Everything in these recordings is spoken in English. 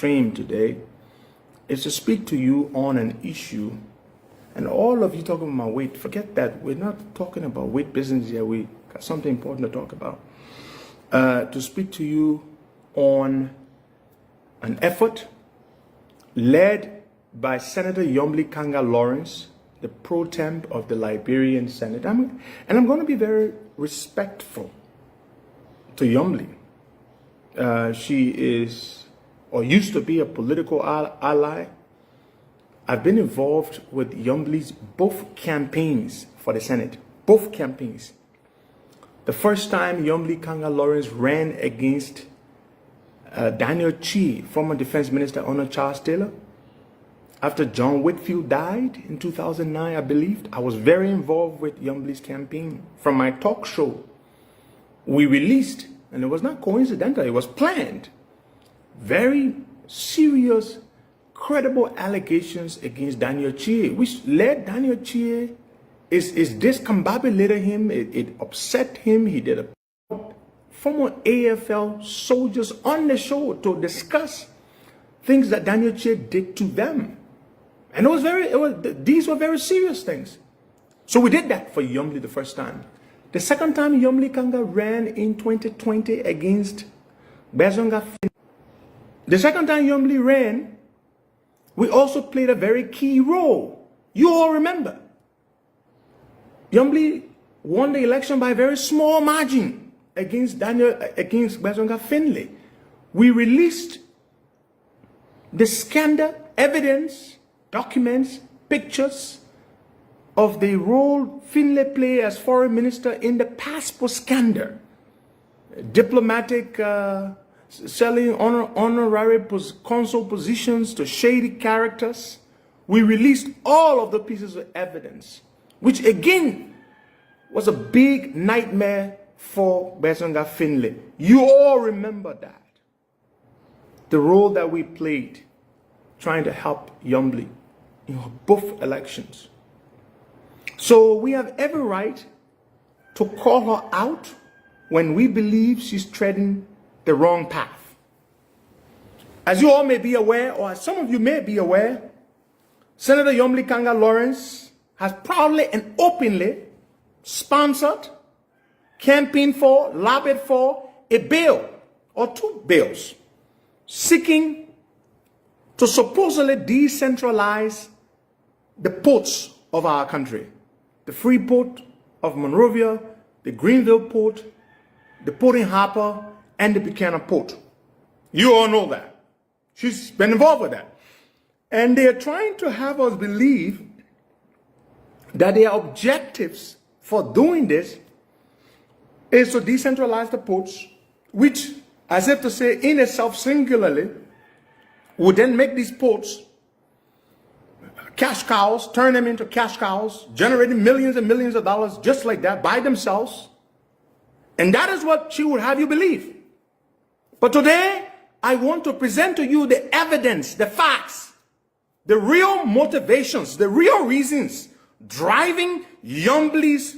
stream today is to speak to you on an issue. And all of you talking about weight, forget that. We're not talking about weight business here. We got something important to talk about. To speak to you on an effort led by Senator Yombli Kanga Lawrence, the pro temp of the Liberian Senate. And I'm going to be very respectful to Yombli. She is, or used to be, a political ally. I've been involved with Yombli's both campaigns for the Senate. Both campaigns. The first time Yombli Kanga Lawrence ran against Daniel Chi, former Defense Minister under Charles Taylor, after John Whitfield died in 2009, I believe. I was very involved with Yombli's campaign. From my talk show, we released, and it was not coincidental, it was planned, very serious, credible allegations against Daniel Chi, which led Daniel Chi, is discombobulated him, it upset him. He did a former AFL soldiers on the show to discuss things that Daniel Chi did to them. And these were very serious things. So we did that for Yombli the first time. The second time Yombli Kanga ran in 2020 against Gbesonga. The second time Yombli ran, we also played a very key role. You all remember. Yombli won the election by a very small margin against Gbesonga Finlay. We released the scandal, evidence, documents, pictures of the role Finlay played as foreign minister in the passport scandal. Diplomatic, selling honorary consul positions to shady characters. We released all of the pieces of evidence, which again was a big nightmare for Gbesonga Finlay. You all remember that. The role that we played trying to help Yombli in both elections. So we have every right to call her out when we believe she's treading the wrong path. As you all may be aware, or as some of you may be aware, Senator Yombli Kanga Lawrence has proudly and openly sponsored, campaigned for, lobbied for a bill or two bills seeking to supposedly decentralize the ports of our country. The free port of Monrovia, the Greenville port, the port in Harper, and the Buchanan port. You all know that. She's been involved with that. And they are trying to have us believe that their objectives for doing this is to decentralize the ports, which, as if to say in itself singularly, would then make these ports cash cows, turn them into cash cows, generating millions and millions of dollars just like that by themselves. And that is what she would have you believe. But today, I want to present to you the evidence, the facts, the real motivations, the real reasons driving Yombli's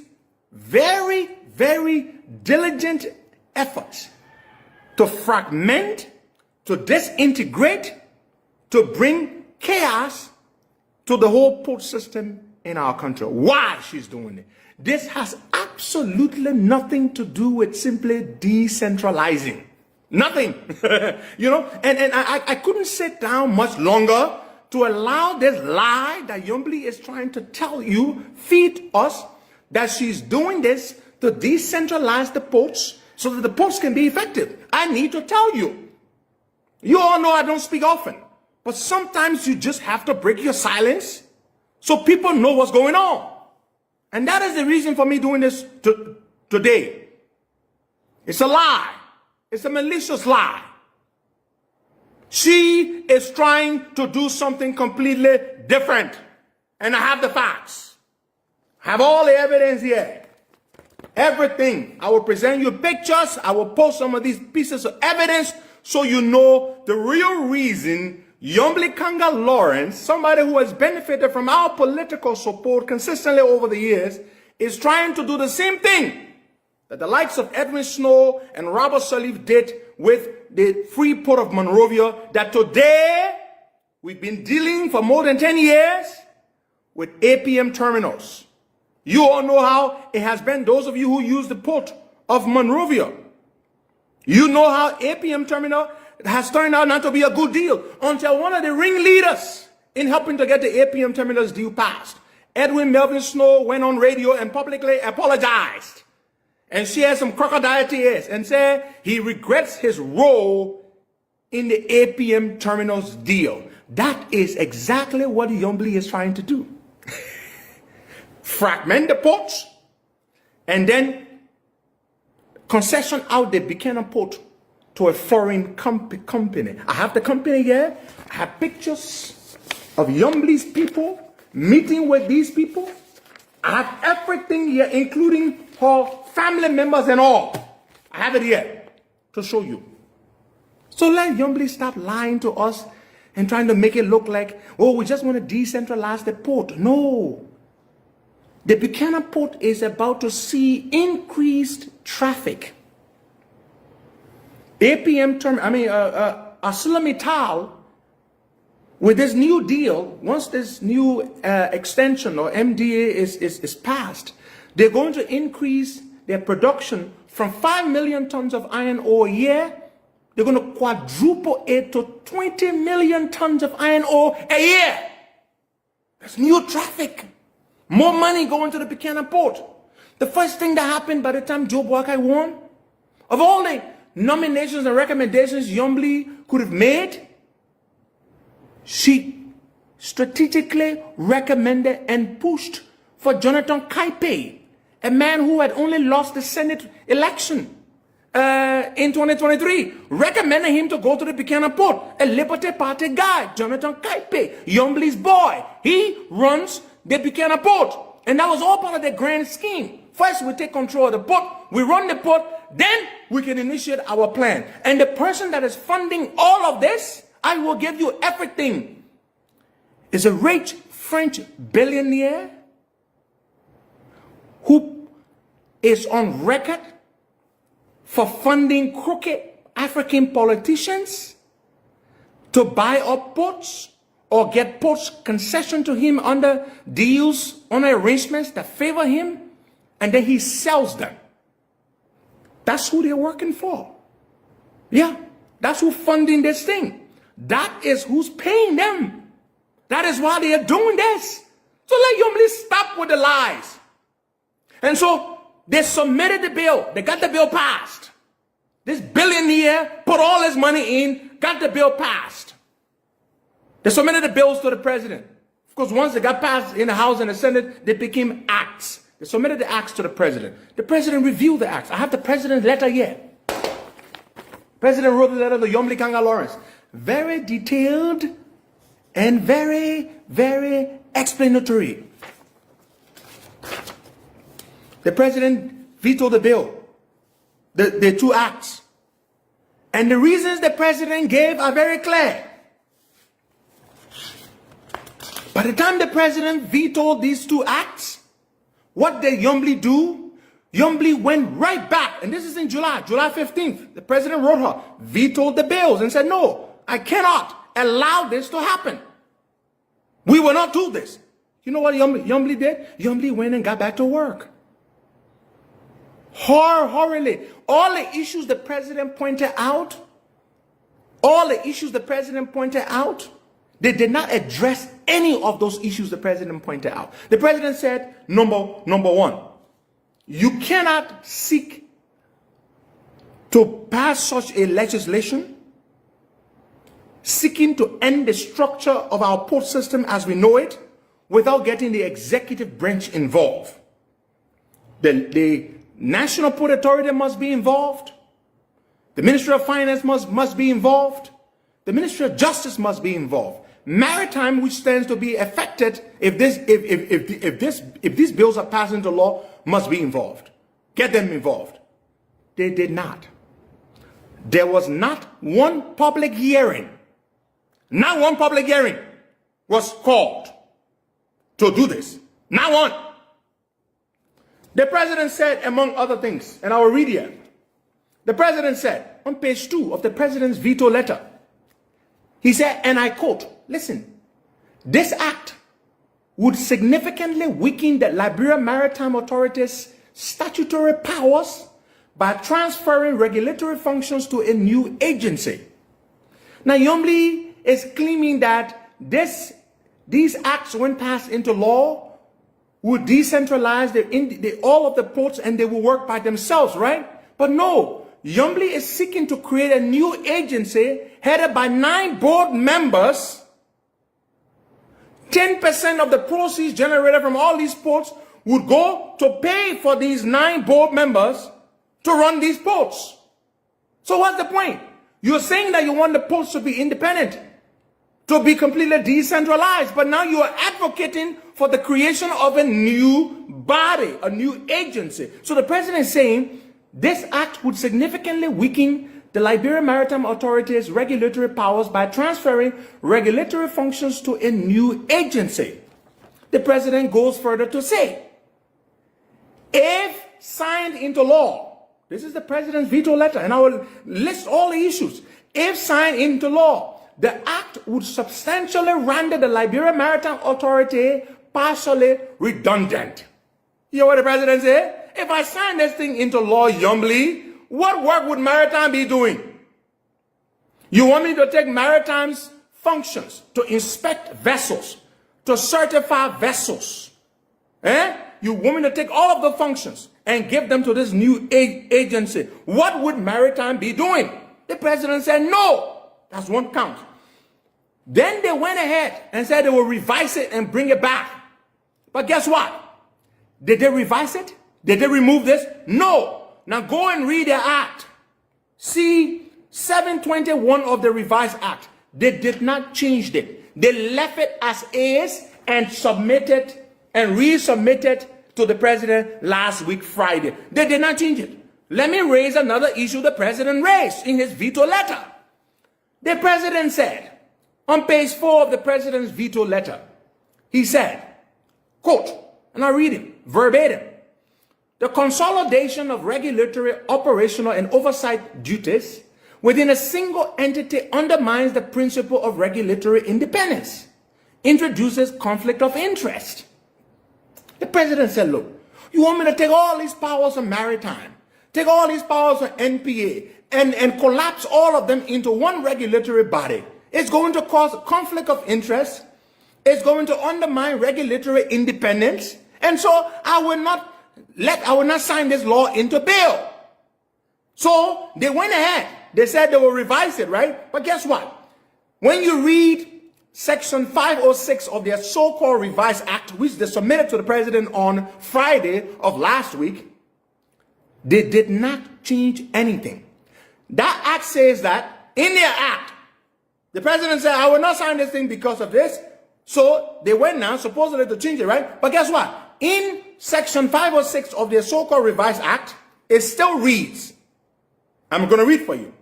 very, very diligent efforts to fragment, to disintegrate, to bring chaos to the whole port system in our country. Why she's doing it? This has absolutely nothing to do with simply decentralizing. Nothing. You know, and I couldn't sit down much longer to allow this lie that Yombli is trying to tell you, feed us, that she's doing this to decentralize the ports so that the ports can be effective. I need to tell you. You all know I don't speak often. But sometimes you just have to break your silence so people know what's going on. And that is the reason for me doing this today. It's a lie. It's a malicious lie. She is trying to do something completely different. And I have the facts. I have all the evidence here. Everything. I will present you pictures. I will post some of these pieces of evidence so you know the real reason Yombli Kanga Lawrence, somebody who has benefited from our political support consistently over the years, is trying to do the same thing that the likes of Edwin Snow and Robert Sirleaf did with the free port of Monrovia that today we've been dealing for more than 10 years with APM terminals. You all know how it has been. Those of you who use the port of Monrovia, you know how APM terminal has turned out not to be a good deal until one of the ringleaders in helping to get the APM terminals deal passed, Edwin Melvin Snow, went on radio and publicly apologized and shared some crocodile tears and said he regrets his role in the APM terminals deal. That is exactly what Yombly is trying to do. Fragment the ports and then concession out the Buchanan port to a foreign company. I have the company here. I have pictures of Yombly's people meeting with these people. I have everything here, including her family members and all. I have it here to show you. So let Yombly stop lying to us and trying to make it look like, oh, we just want to decentralize the port. No. The Buchanan port is about to see increased traffic. ArcelorMittal, with this new deal, once this new extension or MDA is passed, they're going to increase their production from 5 million tons of iron ore a year. They're going to quadruple it to 20 million tons of iron ore a year. That's new traffic. More money going to the Buchanan port. The first thing that happened by the time Joe Boakai won, of all the nominations and recommendations Yombly could have made, she strategically recommended and pushed for Jonathan Kaipe, a man who had only lost the Senate election in 2023, recommended him to go to the Buchanan port. A Liberty Party guy, Jonathan Kaipe, Yombly's boy. He runs the Buchanan port. And that was all part of the grand scheme. First, we take control of the port, we run the port, then we can initiate our plan. And the person that is funding all of this, I will give you everything, is a rich French billionaire who is on record for funding crooked African politicians to buy up ports or get ports concession to him under deals, on arrangements that favor him, and then he sells them. That's who they're working for. Yeah, that's who's funding this thing. That is who's paying them. That is why they are doing this. So let Yombly stop with the lies. And so they submitted the bill. They got the bill passed. This billionaire put all his money in, got the bill passed. They submitted the bills to the president. Of course, once they got passed in the House and the Senate, they became acts. They submitted the acts to the president. The president reviewed the acts. I have the president's letter here. President wrote a letter to Yombly Kanga Lawrence. Very detailed and very, very explanatory. The president vetoed the bill, the two acts. And the reasons the president gave are very clear. By the time the president vetoed these two acts, what did Yombly do? Yombly went right back, and this is in July 15th. The president wrote her, vetoed the bills and said, no, I cannot allow this to happen. We will not do this. You know what Yombly did? Yombly went and got back to work. Hurriedly. All the issues the president pointed out, they did not address any of those issues the president pointed out. The president said, number one, you cannot seek to pass such a legislation seeking to end the structure of our port system as we know it without getting the executive branch involved. The National Port Authority must be involved. The Ministry of Finance must be involved. The Ministry of Justice must be involved. Maritime, which stands to be affected if these bills are passed into law, must be involved. Get them involved. They did not. There was not one public hearing. Not one public hearing was called to do this. Not one. The president said, among other things, and I will read here. The president said, on page 2 of the president's veto letter, he said, and I quote, listen, this act would significantly weaken the Liberia Maritime Authority's statutory powers by transferring regulatory functions to a new agency. Now, Yombly is claiming that these acts, when passed into law, would decentralize all of the ports and they will work by themselves, right? But no, Yombly is seeking to create a new agency headed by 9 board members. 10% of the proceeds generated from all these ports would go to pay for these 9 board members to run these ports. So what's the point? You're saying that you want the ports to be independent, to be completely decentralized, but now you are advocating for the creation of a new body, a new agency. So the president is saying this act would significantly weaken the Liberia Maritime Authority's regulatory powers by transferring regulatory functions to a new agency. The president goes further to say, if signed into law, this is the president's veto letter, and I will list all the issues. If signed into law, the act would substantially render the Liberia Maritime Authority partially redundant. You know what the president said? If I sign this thing into law, Yombly, what work would Maritime be doing? You want me to take Maritime's functions to inspect vessels, to certify vessels? You want me to take all of the functions and give them to this new agency? What would Maritime be doing? The president said no. That's one count. Then they went ahead and said they will revise it and bring it back. But guess what? Did they revise it? Did they remove this? No. Now go and read the act. See 721 of the revised act. They did not change it. They left it as is and submitted and resubmitted to the president last week, Friday. They did not change it. Let me raise another issue the president raised in his veto letter. The president said, on page 4 of the president's veto letter, he said, quote, and I read it verbatim, the consolidation of regulatory, operational, and oversight duties within a single entity undermines the principle of regulatory independence, introduces conflict of interest. The president said, look, you want me to take all these powers of Maritime, take all these powers of NPA, and collapse all of them into one regulatory body. It's going to cause conflict of interest. It's going to undermine regulatory independence. And so I will not sign this law into bill. So they went ahead. They said they will revise it, right? But guess what? When you read Section 506 of their so-called revised act, which they submitted to the president on Friday of last week, they did not change anything. That act says that in their act, the president said, I will not sign this thing because of this. So they went now supposedly to change it, right? But guess what? In Section 506 of their so-called revised act, it still reads, I'm going to read for you.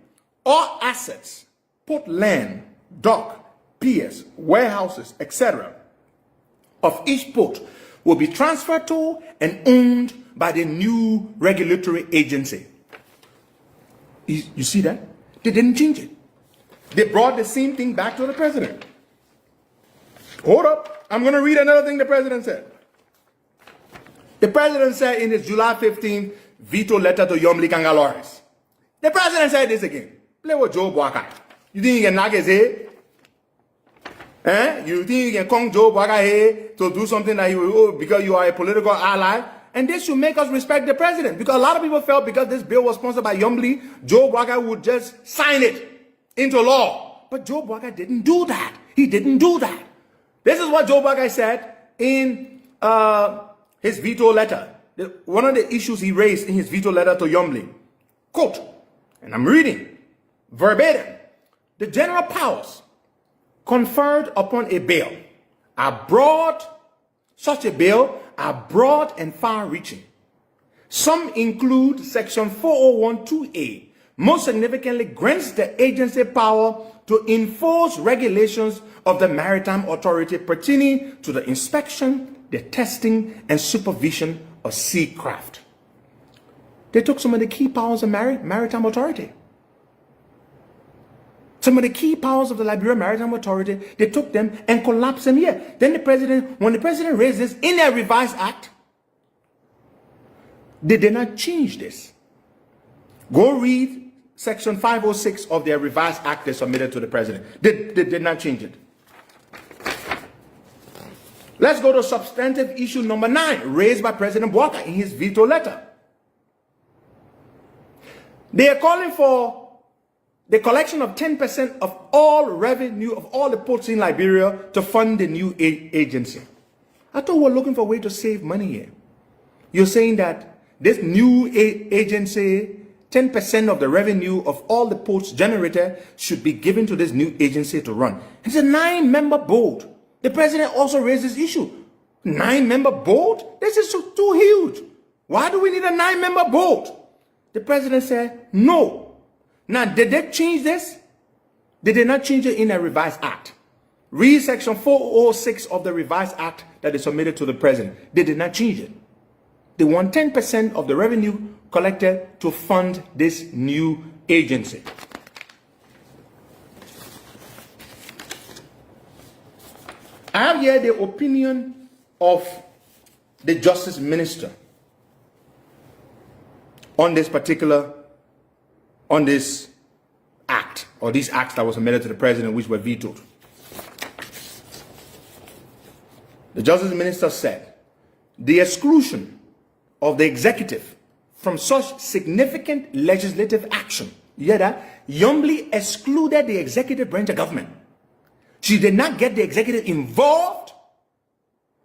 All assets, port land, dock, piers, warehouses, etc., of each port will be transferred to and owned by the new regulatory agency. You see that? They didn't change it. They brought the same thing back to the president. Hold up. I'm going to read another thing the president said. The president said in his July 15th veto letter to Yombly Kangalores. The president said this again. Play with Joe Boakai. You think you can knock his head? You think you can come Joe Boakai head to do something that because you are a political ally? And this should make us respect the president. Because a lot of people felt because this bill was sponsored by Yombly, Joe Boakai would just sign it into law. But Joe Boakai didn't do that. He didn't do that. This is what Joe Boakai said in his veto letter. One of the issues he raised in his veto letter to Yombly. Quote, and I'm reading verbatim. The general powers conferred upon a bill are broad. Such a bill are broad and far-reaching. Some include Section 401(2)(a), most significantly grants the agency power to enforce regulations of the Maritime Authority pertaining to the inspection, the testing, and supervision of sea craft. They took some of the key powers of Maritime Authority. Some of the key powers of the Liberia Maritime Authority, they took them and collapsed them here. Then when the president raised this in a revised act, they did not change this. Go read section 506 of their revised act they submitted to the president. They did not change it. Let's go to substantive issue number 9, raised by President Botha in his veto letter. They are calling for the collection of 10% of all revenue of all the ports in Liberia to fund the new agency. I thought we were looking for a way to save money here. You're saying that this new agency, 10% of the revenue of all the ports generated should be given to this new agency to run. It's a 9-member board. The president also raised this issue. 9-member board? This is too huge. Why do we need a 9-member board? The president said, no. Now, did they change this? They did not change it in a revised act. Read section 406 of the revised act that they submitted to the president. They did not change it. They want 10% of the revenue collected to fund this new agency. I have here the opinion of the Justice Minister on this act, or these acts that were submitted to the president which were vetoed. The Justice Minister said, the exclusion of the executive from such significant legislative action, you hear that? Yombly excluded the executive branch of government. She did not get the executive involved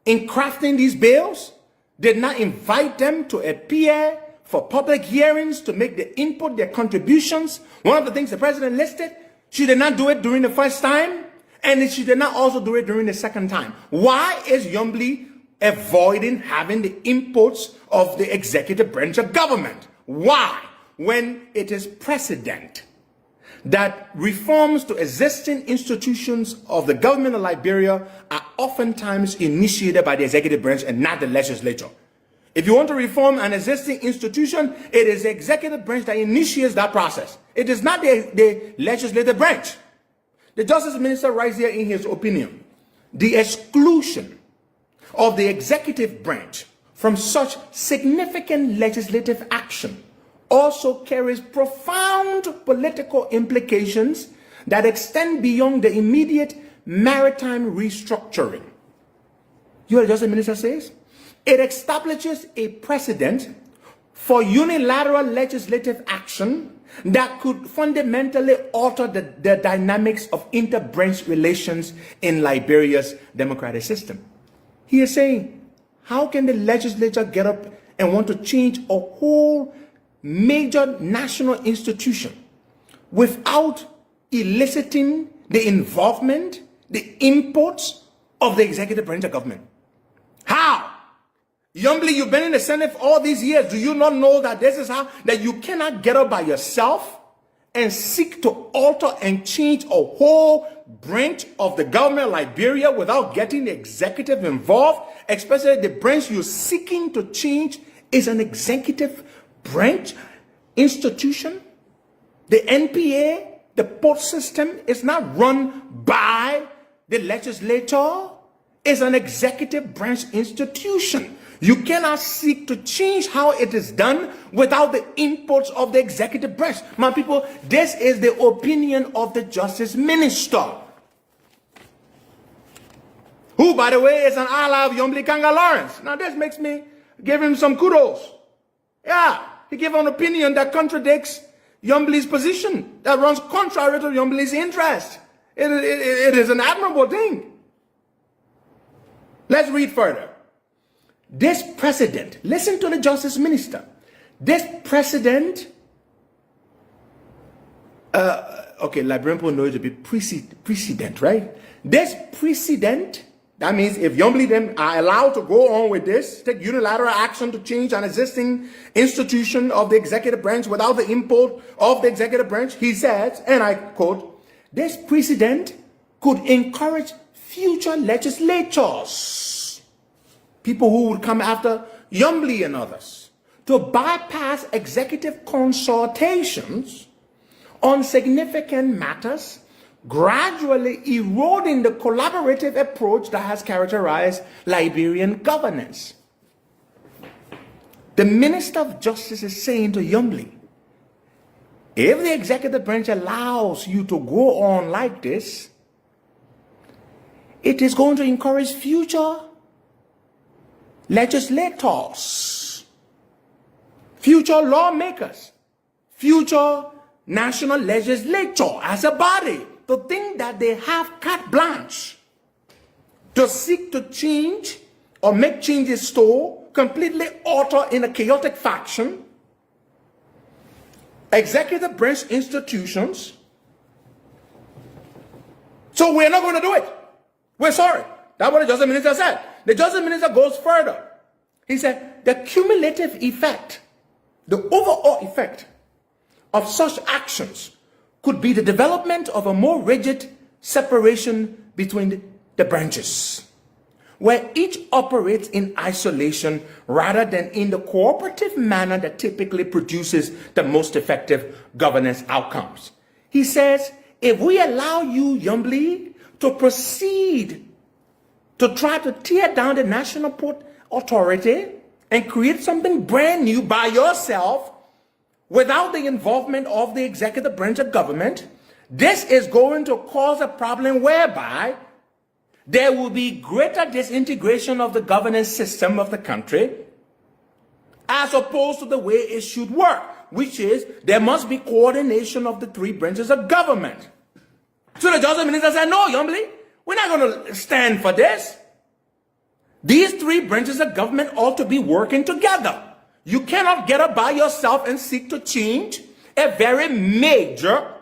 in crafting these bills, did not invite them to appear for public hearings to make the input, their contributions. One of the things the president listed, she did not do it during the first time, and she did not also do it during the second time. Why is Yombly avoiding having the inputs of the executive branch of government? Why? When it is precedent that reforms to existing institutions of the government of Liberia are oftentimes initiated by the executive branch and not the legislature. If you want to reform an existing institution, it is the executive branch that initiates that process. It is not the legislative branch. The Justice Minister writes here in his opinion, the exclusion of the executive branch from such significant legislative action also carries profound political implications that extend beyond the immediate maritime restructuring. You know what the Justice Minister says? It establishes a precedent for unilateral legislative action that could fundamentally alter the dynamics of inter-branch relations in Liberia's democratic system. He is saying, how can the legislature get up and want to change a whole major national institution without eliciting the involvement, the inputs of the executive branch of government? How? Yombly, you've been in the Senate for all these years. Do you not know that this is how, that you cannot get up by yourself and seek to alter and change a whole branch of the government of Liberia without getting the executive involved, especially the branch you're seeking to change is an executive branch institution? The NPA, the port system, is not run by the legislature. It's an executive branch institution. You cannot seek to change how it is done without the inputs of the executive branch. My people, this is the opinion of the Justice Minister, who, by the way, is an ally of Yombly Kanga Lawrence. Now, this makes me give him some kudos. Yeah, he gave an opinion that contradicts Yombly's position, that runs contrary to Yombly's interest. It is an admirable thing. Let's read further. This precedent, listen to the Justice Minister. This precedent, Liberian people know it to be precedent, right? This precedent, that means if Yombly them are allowed to go on with this, take unilateral action to change an existing institution of the executive branch without the input of the executive branch, he says, and I quote, this precedent could encourage future legislatures, people who would come after Yombly and others, to bypass executive consultations on significant matters gradually eroding the collaborative approach that has characterized Liberian governance. The Minister of Justice is saying to Yombly, if the executive branch allows you to go on like this, it is going to encourage future legislators, future lawmakers, future national legislature as a body to think that they have carte blanche to seek to change or make changes to completely alter in a chaotic fashion executive branch institutions. So we're not going to do it. We're sorry. That's what the Justice Minister said. The Justice Minister goes further. He said the cumulative effect, the overall effect of such actions could be the development of a more rigid separation between the branches, where each operates in isolation rather than in the cooperative manner that typically produces the most effective governance outcomes. He says, if we allow you, Yombly, to proceed to try to tear down the National Port Authority and create something brand new by yourself without the involvement of the executive branch of government, this is going to cause a problem whereby there will be greater disintegration of the governance system of the country as opposed to the way it should work, which is there must be coordination of the three branches of government. So the Justice Minister said, no, Yombly, we're not going to stand for this. These three branches of government ought to be working together. You cannot get up by yourself and seek to change a very major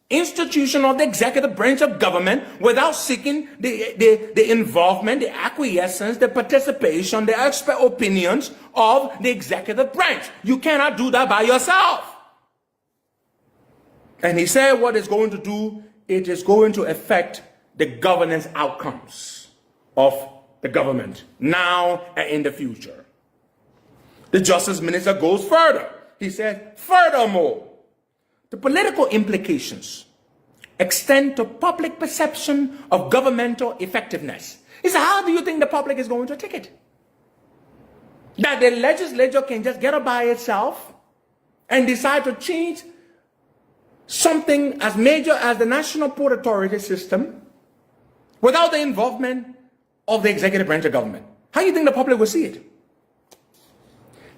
institution of the executive branch of government without seeking the involvement, the acquiescence, the participation, the expert opinions of the executive branch. You cannot do that by yourself. And he said what it's going to do, it is going to affect the governance outcomes of the government now and in the future. The Justice Minister goes further. He said, furthermore, the political implications extend to public perception of governmental effectiveness. He said, how do you think the public is going to take it? That the legislature can just get up by itself and decide to change something as major as the National Port Authority system without the involvement of the executive branch of government. How do you think the public will see it?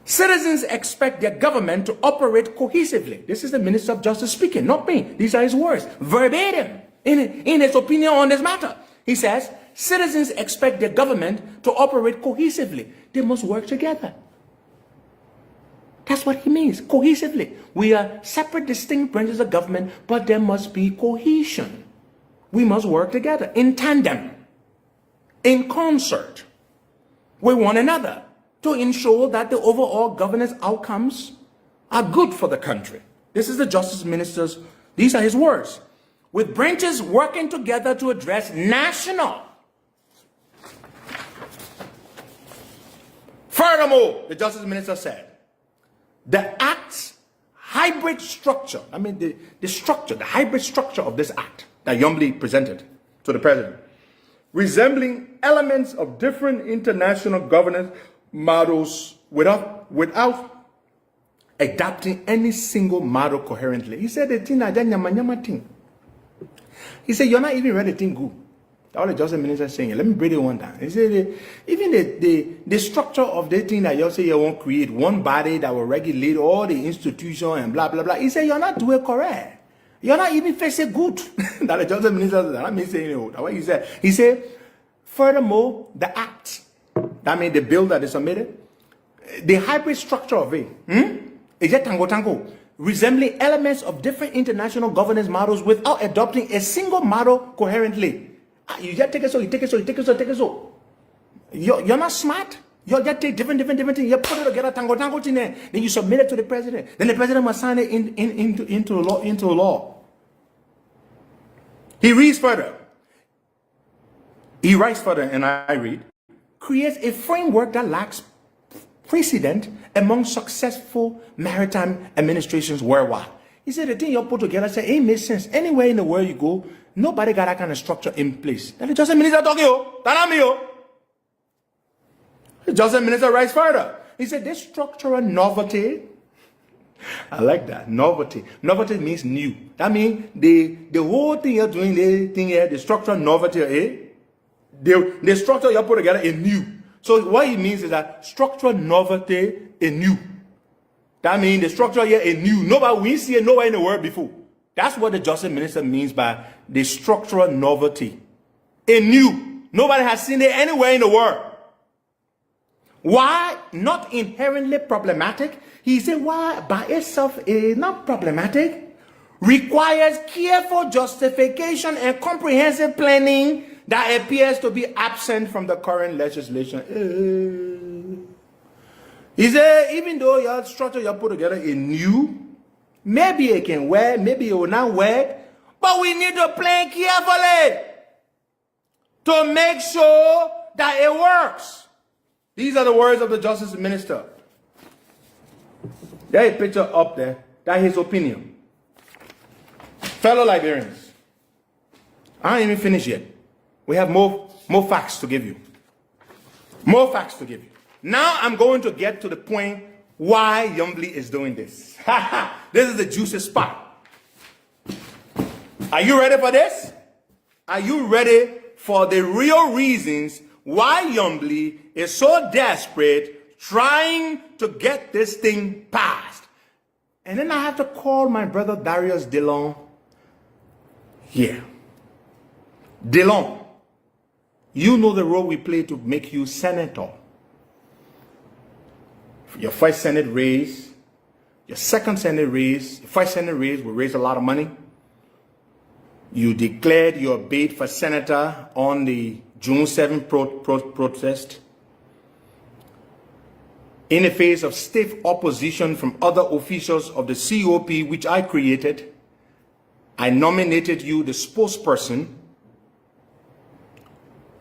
Citizens expect their government to operate cohesively. This is the Minister of Justice speaking, not me. These are his words, verbatim, in his opinion on this matter. He says, citizens expect their government to operate cohesively. They must work together. That's what he means, cohesively. We are separate, distinct branches of government, but there must be cohesion. We must work together, in tandem, in concert with one another, to ensure that the overall governance outcomes are good for the country. This is the Justice Minister's, these are his words. With branches working together to address national. Furthermore, the Justice Minister said, the Act's hybrid structure, I mean the structure, the hybrid structure of this Act that Yombly presented to the President, resembling elements of different international governance models without adapting any single model coherently. He said the thing that thing. He said you're not even ready to think good. That's what the Justice Minister is saying. Let me break it one down. He said even the structure of the thing that you say you won't create one body that will regulate all the institution and blah blah blah. He said you're not doing correct. You're not even facing good. That the Justice Minister said. That means saying it. That's what he said. He said, furthermore, the Act. That means the bill that is submitted, the hybrid structure of it, is a tango, resembling elements of different international governance models without adopting a single model coherently. You just take it so, you take it so, you take it so, take it so. You're not smart. You just take different things. You put it together, tango thing there. Then you submit it to the president. Then the president must sign it into law. He reads further. He writes further, and I read. Creates a framework that lacks precedent among successful maritime administrations worldwide. He said the thing you put together said, it makes sense. Anywhere in the world you go, Nobody got that kind of structure in place. That is just a minister talking, that not me. Just a minister writes further. He said, this structural novelty, I like that, novelty. Novelty means new. That means the whole thing you're doing, the structural novelty, the structure you put together is new. So what it means is that structural novelty is new. That means the structure here is new. Nobody, we see it nowhere in the world before. That's what the justice minister means by the structural novelty. A new. Nobody has seen it anywhere in the world. Why? Not inherently problematic. He said, why by itself is not problematic. Requires careful justification and comprehensive planning that appears to be absent from the current legislation. He said, even though your structure you put together is new, maybe it can work, maybe it will not work, but we need to plan carefully to make sure that it works. These are the words of the justice minister. There is a picture up there. That's his opinion. Fellow Liberians, I ain't even finished yet. We have more facts to give you. More facts to give you. Now I'm going to get to the point why Yombly is doing this. This is the juicy spot. Are you ready for this? Are you ready for the real reasons why Yombly is so desperate trying to get this thing passed? And then I have to call my brother Darius DeLong here. DeLong, you know the role we play to make you senator. Your first Senate raise, your second Senate raise, your first Senate raise will raise a lot of money. You declared your bid for senator on the June 7th protest. In the face of stiff opposition from other officials of the COP, which I created, I nominated you the spokesperson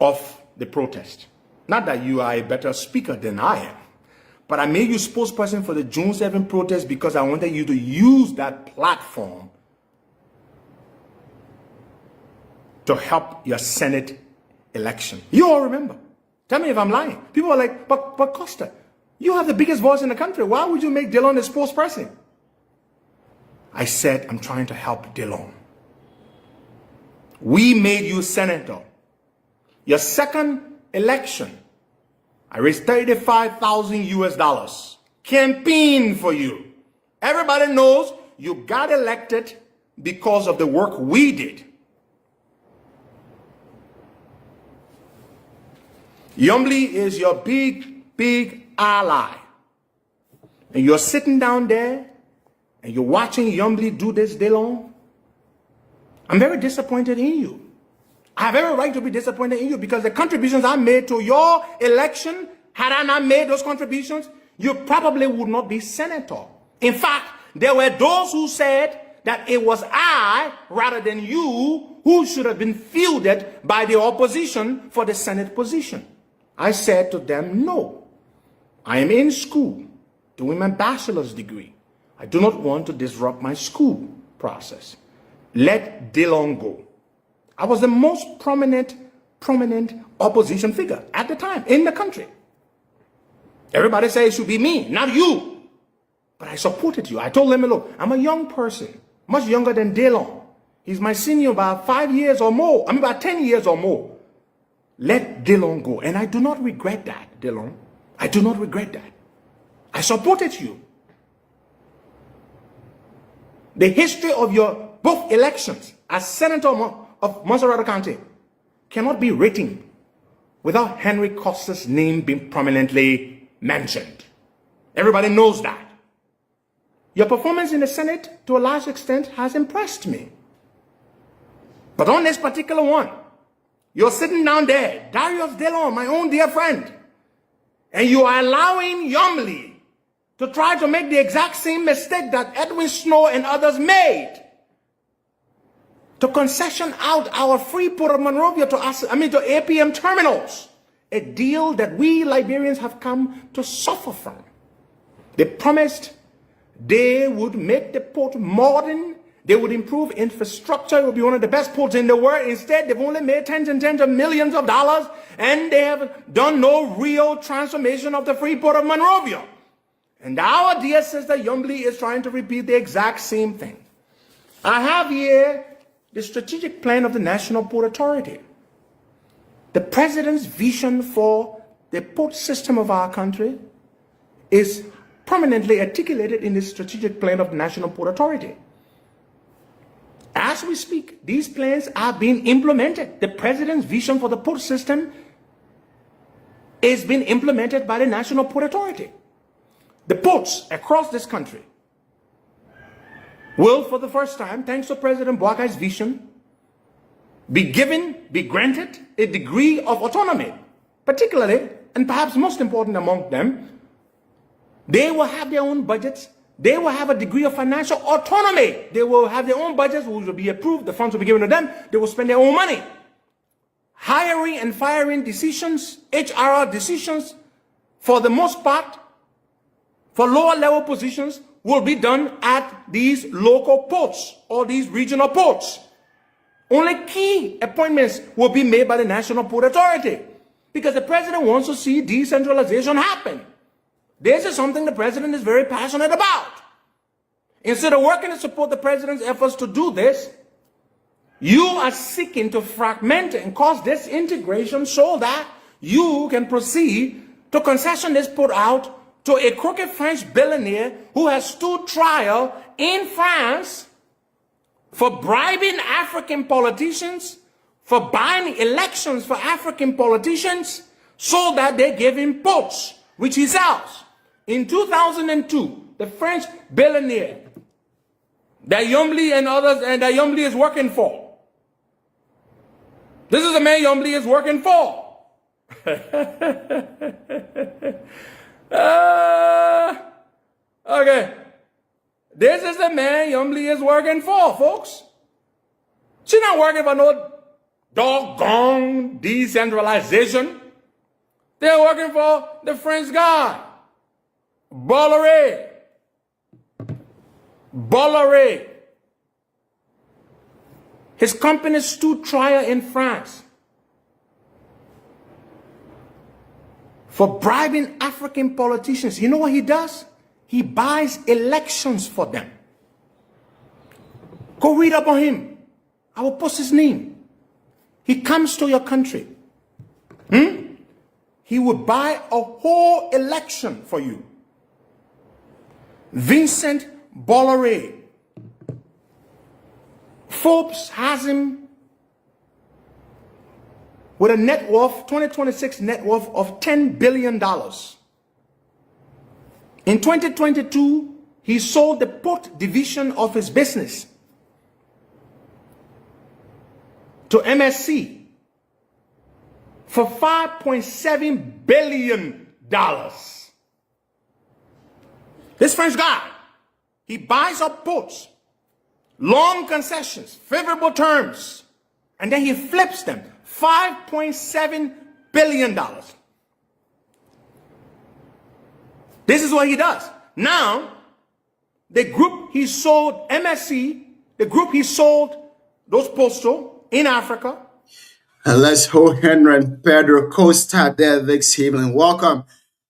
of the protest. Not that you are a better speaker than I am. But I made you spokesperson for the June 7th protest because I wanted you to use that platform to help your Senate election. You all remember. Tell me if I'm lying. People are like, but Costa, you have the biggest voice in the country. Why would you make DeLong the spokesperson? I said, I'm trying to help DeLong. We made you senator. Your second election, I raised $35,000 campaign for you. Everybody knows you got elected because of the work we did. Yombly is your big ally. And you're sitting down there and you're watching Yombly do this day long. I'm very disappointed in you. I have every right to be disappointed in you because the contributions I made to your election, had I not made those contributions, you probably would not be senator. In fact, there were those who said that it was I, rather than you, who should have been fielded by the opposition for the Senate position. I said to them, no, I am in school doing my bachelor's degree. I do not want to disrupt my school process. Let DeLong go. I was the most prominent opposition figure at the time in the country. Everybody said it should be me, not you. But I supported you. I told them, look, I'm a young person, much younger than DeLong. He's my senior by 5 years or more. I mean, by 10 years or more. Let DeLong go. And I do not regret that, DeLong. I do not regret that. I supported you. The history of your both elections as senator of Montserrat County cannot be written without Henry Costa's name being prominently mentioned. Everybody knows that. Your performance in the Senate, to a large extent, has impressed me. But on this particular one, you're sitting down there, Darius DeLong, my own dear friend, and you are allowing Yombly to try to make the exact same mistake that Edwin Snow and others made, to concession out our Freeport of Monrovia to APM terminals, a deal that we Liberians have come to suffer from. They promised they would make the port modern, They would improve infrastructure. It would be one of the best ports in the world. Instead, they've only made tens and tens of millions of dollars, and they have done no real transformation of the free port of Monrovia. And our dear sister Yombli is trying to repeat the exact same thing. I have here the strategic plan of the National Port Authority. The president's vision for the port system of our country is prominently articulated in the strategic plan of the National Port Authority. As we speak, these plans are being implemented. The president's vision for the port system is being implemented by the National Port Authority. The ports across this country will, for the first time, thanks to President Boakai's vision, be granted a degree of autonomy. Particularly, and perhaps most important among them, they will have their own budgets. They will have a degree of financial autonomy. They will have their own budgets, which will be approved. The funds will be given to them. They will spend their own money. Hiring and firing decisions, HR decisions, for the most part, for lower level positions, will be done at these local ports or these regional ports. Only key appointments will be made by the National Port Authority, because the president wants to see decentralization happen. This is something the president is very passionate about. Instead of working to support the president's efforts to do this, you are seeking to fragment and cause disintegration so that you can proceed to concession this port out to a crooked French billionaire who has stood trial in France for bribing African politicians, for buying elections for African politicians so that they give him ports, which he sells. In 2002, the French billionaire that Yombli and others, and that Yombli is working for. This is the man Yombli is working for. Okay. This is the man Yombli is working for, folks. She's not working for no doggone decentralization. They're working for the French guy. Bolloré. His company stood trial in France for bribing African politicians. You know what he does? He buys elections for them. Go read up on him. I will post his name. He comes to your country. He would buy a whole election for you. Vincent Bolloré. Forbes has him with a net worth, 2026 net worth of $10 billion. In 2022, he sold the port division of his business to MSC for $5.7 billion. This French guy, he buys up ports, long concessions, favorable terms, and then he flips them. $5.7 billion. This is what he does. Now, the group he sold, MSC, the group he sold those postal in Africa. Let's hold Henry and Pedro Costa there this evening. Welcome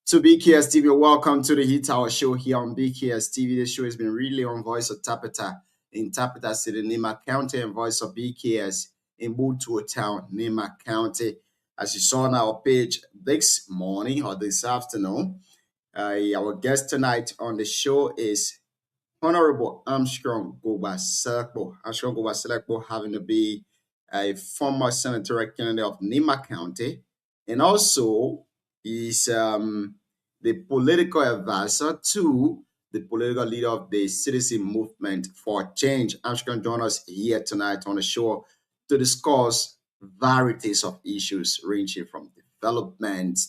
to BKS TV. Welcome to the Heat Hour show here on BKS TV. The show has been really on Voice of Tapeta in Tapeta City, Nima County, and Voice of BKS in Butuo Town, Nima County. As you saw on our page this morning or this afternoon, our guest tonight on the show is Honorable Armstrong Goba Selekpo. Armstrong Goba Selekpo having to be a former senatorial candidate of Nima County, and also is the political advisor to the political leader of the Citizen Movement for Change. Armstrong join us here tonight on the show to discuss varieties of issues ranging from development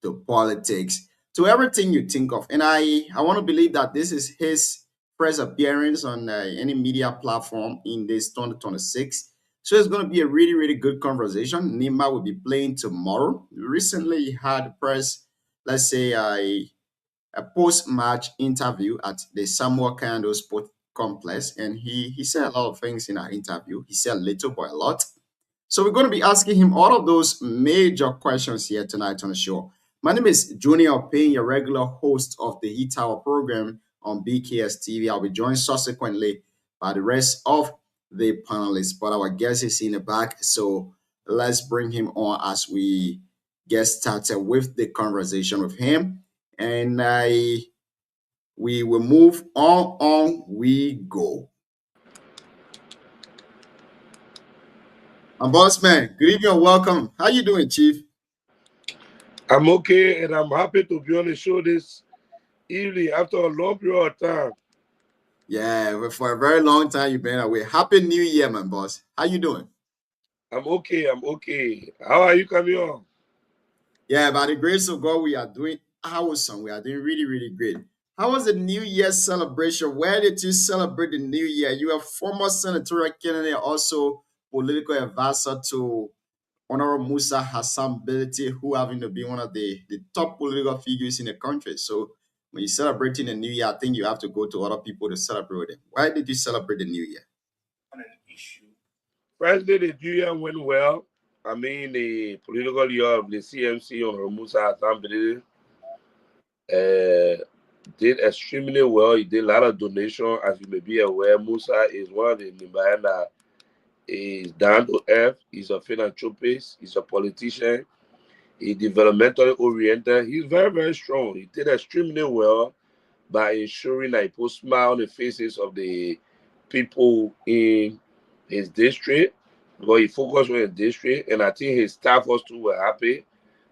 to politics to everything you think of. And I want to believe that this is his first appearance on any media platform in this 2026. So it's going to be a really, really good conversation. Nima will be playing tomorrow. Recently had press, let's say, a post-match interview at the Samuel Kando complex, and he said a lot of things in our interview. He said little but a lot. So we're going to be asking him all of those major questions here tonight on the show. My name is Junior Payne, your regular host of the Heat Tower program on BKS TV. I'll be joined subsequently by the rest of the panelists, but our guest is in the back, so let's bring him on as we get started with the conversation with him. And we will move on we go. Boss man, good evening and welcome. How you doing, Chief? I'm okay, and I'm happy to be on the show this evening after a long period of time. Yeah, for a very long time you've been away. Happy New Year, man, boss. How you doing? I'm okay. How are you coming on? Yeah, by the grace of God, we are doing awesome. We are doing really, really great. How was the New Year celebration? Where did you celebrate the New Year? You are former senatorial candidate, also political advisor to Honorable Musa Hassan Beliti, who happen to be one of the top political figures in the country. So when you're celebrating the New Year, I think you have to go to other people to celebrate with them. Why did you celebrate the New Year? Firstly, the New Year went well. I mean, the political year of the CMC on Musa Assembly did extremely well. He did a lot of donation. As you may be aware, Musa is one of the Nimbayan that is down to earth. He's a philanthropist. He's a politician. He's developmentally oriented. He's very, very strong. He did extremely well by ensuring that he put smile on the faces of the people in his district, because he focused on his district, and I think his staff also were happy,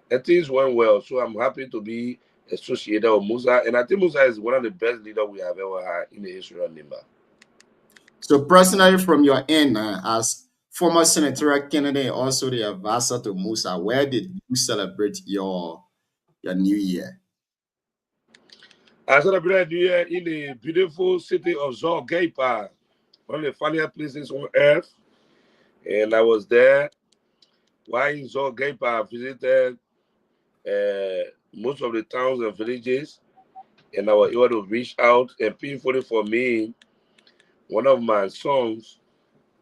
and things went well. So I'm happy to be associated with Musa, and I think Musa is one of the best leaders we have ever had in the history of Nimba. So personally, from your end, as former senatorial candidate, also the advisor to Musa, where did you celebrate your New Year? I celebrated New Year in the beautiful city of Zolgaipa, one of the funniest places on earth. And I was there. While in Zolgaipa, I visited most of the towns and villages, and I was able to reach out. And painfully for me, one of my sons,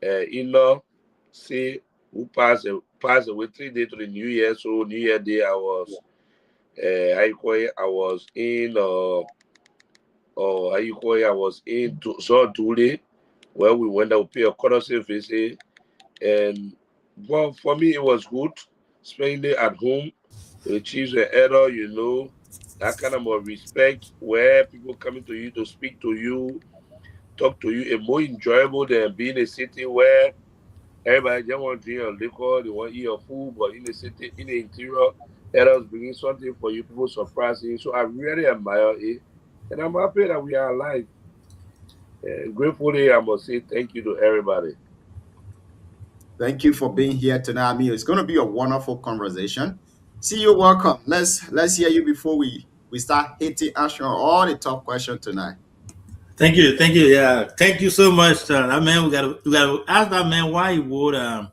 Ino, say, who passed away 3 days to the New Year. So New Year Day, I was, I was in, I was in Zordule, where we went to pay a courtesy visit. And well, for me, it was good spending it at home with the chiefs and elder, that kind of more respect where people coming to you to speak to you, talk to you, is more enjoyable than being in a city where everybody just want to drink your liquor, they want to eat your food, but in the city, in the interior, elders bringing something for you, people surprising you. So I really admire it, and I'm happy that we are alive. Gratefully, I must say thank you to everybody. Thank you for being here tonight. I mean, it's going to be a wonderful conversation. See you, welcome. Let's hear you before we start hitting answering all the tough questions tonight. Thank you. Yeah, thank you so much. That man, we gotta ask that man why he would. I'm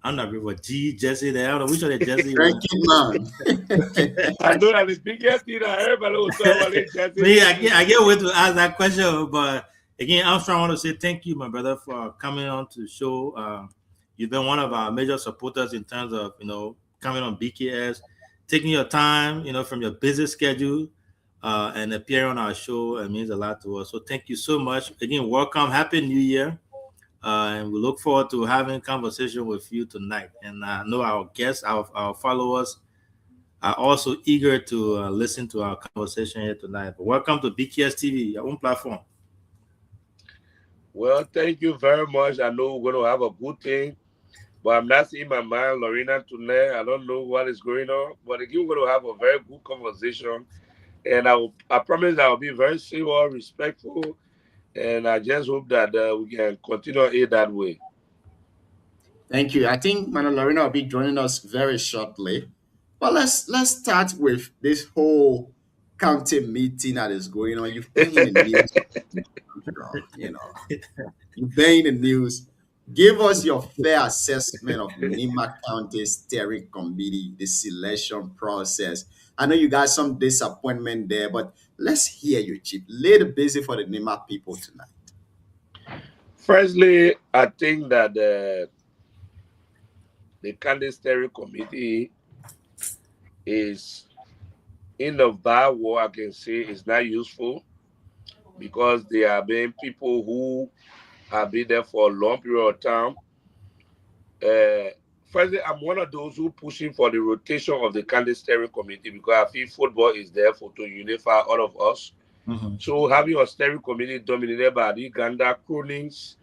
not sure what G Jesse there. I don't know which one the Jesse. Thank you, man. I know that the biggest thing that everybody will talk about is Jesse. Me, I get way to ask that question, but again, I'm trying to say thank you, my brother, for coming on to the show. You've been one of our major supporters in terms of coming on BKS, taking your time, from your busy schedule. And appearing on our show. It means a lot to us. So thank you so much. Again, welcome. Happy New Year. And we look forward to having a conversation with you tonight. And I know our guests, our followers are also eager to listen to our conversation here tonight. But welcome to BKS TV, your own platform. Well, thank you very much. I know we're going to have a good thing, but I'm not seeing my mind, Lorena, tonight. I don't know what is going on, but again, we're going to have a very good conversation. And I promise I will be very civil, respectful, and I just hope that we can continue it that way. Thank you. I think Mana Lorena will be joining us very shortly. But let's start with this whole county meeting that is going on. You've been in the news, you've been in the news. Give us your fair assessment of Nima County Steering Committee, the selection process. I know you got some disappointment there, but let's hear you, Chief. Lay the busy for the Nima people tonight. Firstly, I think that the candidate steering committee is in a bad way. I can say is not useful because they are being people who have been there for a long period of time. Firstly, I'm one of those who pushing for the rotation of the candidate steering committee because I feel football is there for to unify all of us. Mm-hmm. So having a steering committee dominated by the Uganda cronies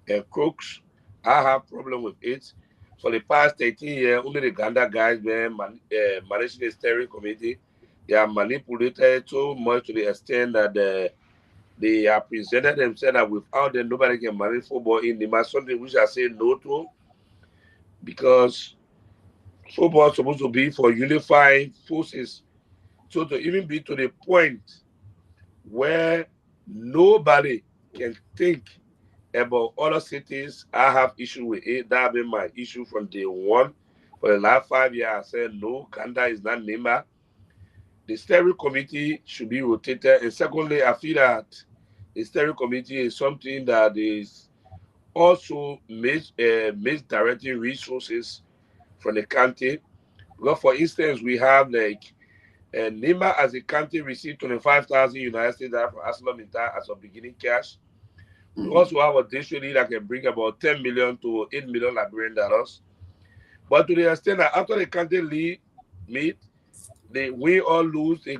and crooks, I have problem with it. For the past 13 years, only the Uganda guys were managing the steering committee. They are manipulated so much to the extent that they have presented themselves that without them, nobody can manage football in the match, something which I say no to, because football is supposed to be for unifying forces. So to even be to the point where nobody can think about other cities, I have issue with it. That been my issue from day one. For the last 5 years, I said no, Kanda is not Nema. The steering committee should be rotated. And secondly, I feel that the steering committee is something that is also misdirecting resources from the county. Because for instance, we have like Nema as a county received 25,000 United States dollars from ArcelorMittal as a beginning cash. We also have a district lead that can bring about 10 million to 8 million Liberian dollars. But to the extent that after the county lead meet, they win or lose, the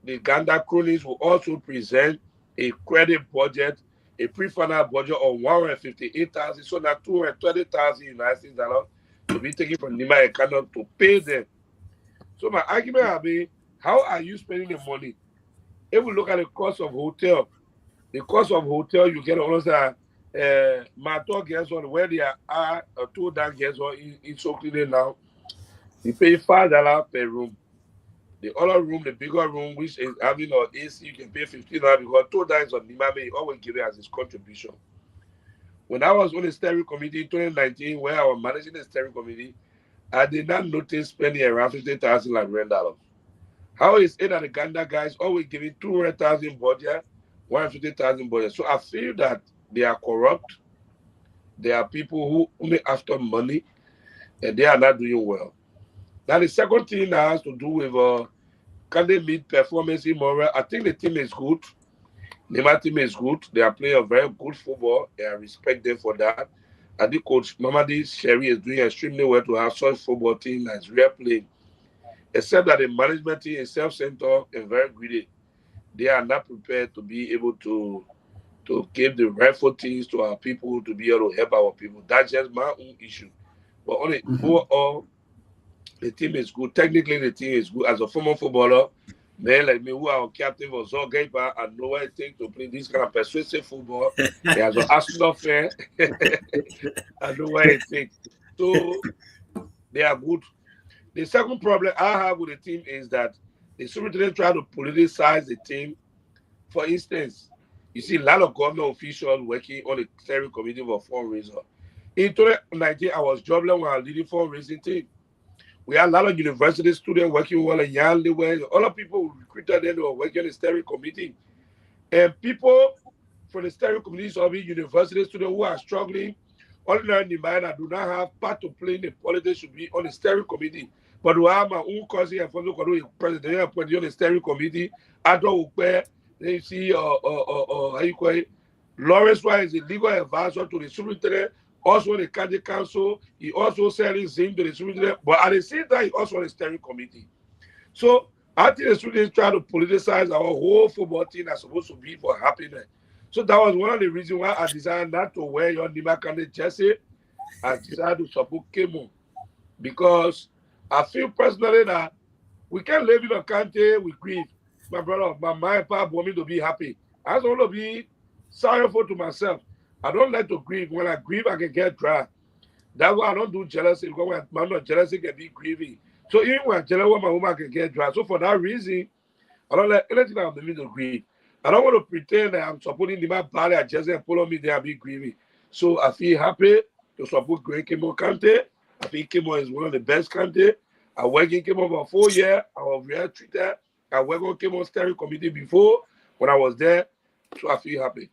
Uganda cronies will also present a credit budget, a pre-final budget of 158,000, so now 230,000 United States dollars to be taken from Nema Ekano to pay them. So my argument will be, how are you spending the money? If we look at the cost of hotel, you can understand my talk guests on where they are two down guests on in Soklede now. You pay $5 per room. The other room, the bigger room, which is having an AC, you can pay $15 because two times on Nimame, you always give it as his contribution. When I was on the steering committee in 2019, where I was managing the steering committee, I did not notice spending around 50,000 Liberian dollars. How is it that the Uganda guys always giving 200,000 budget, 150,000 budget? So I feel that they are corrupt. They are people who only after money, and they are not doing well. Now the second thing that has to do with can they meet performance in moral? I think the team is good. Nema team is good. They are playing a very good football, and I respect them for that. I think Coach Mamadi Sherry is doing extremely well to have such football team that's real playing. Except that the management team is self-centered and very greedy. They are not prepared to be able to give the rightful things to our people, to be able to help our people. That's just my own issue. But on it, overall, the team is good. Technically, the team is good. As a former footballer, men like me who are captain for Zorgaipa and know what it takes to play this kind of persuasive football. As an Arsenal fan, I know what it takes. So they are good. The second problem I have with the team is that the superintendent try to politicize the team. For instance, you see a lot of government officials working on the steering committee for fundraiser. In 2019, I was jobless when I was leading fundraising team. We had a lot of university students working well in Yanliwe. Other people who recruited them were working on the steering committee. And people from the steering committee of the university students who are struggling, ordinary mind that do not have part to play in the politics should be on the steering committee. But we have my own cousin and from the president appointed on the steering committee. I don't know they see how you call it. Lawrence White is the legal advisor to the superintendent, also the county council. He also selling Zim to the superintendent, but at the same time, he also on the steering committee. So I think the students try to politicize our whole football team that's supposed to be for happiness. So that was one of the reasons why I decided not to wear your Nema candidate jersey. I decided to support Kemo because I feel personally that we can't live in a country with grief. My brother, my papa want me to be happy. I just want to be sorrowful to myself. I don't like to grieve. When I grieve, I can get dry. That's why I don't do jealousy, because when I'm not jealousy, can be grieving. So even when I'm jealous, my woman can get dry. So for that reason, I don't like anything that I'm doing to grieve. I don't want to pretend that I'm supporting the man body at Jersey and follow me there and be grieving. So I feel happy to support Great Kemo Kante. I think Kemo is one of the best Kante. I worked in Kemo for 4 years. I was very treated. I worked on Kemo steering committee before when I was there. So I feel happy.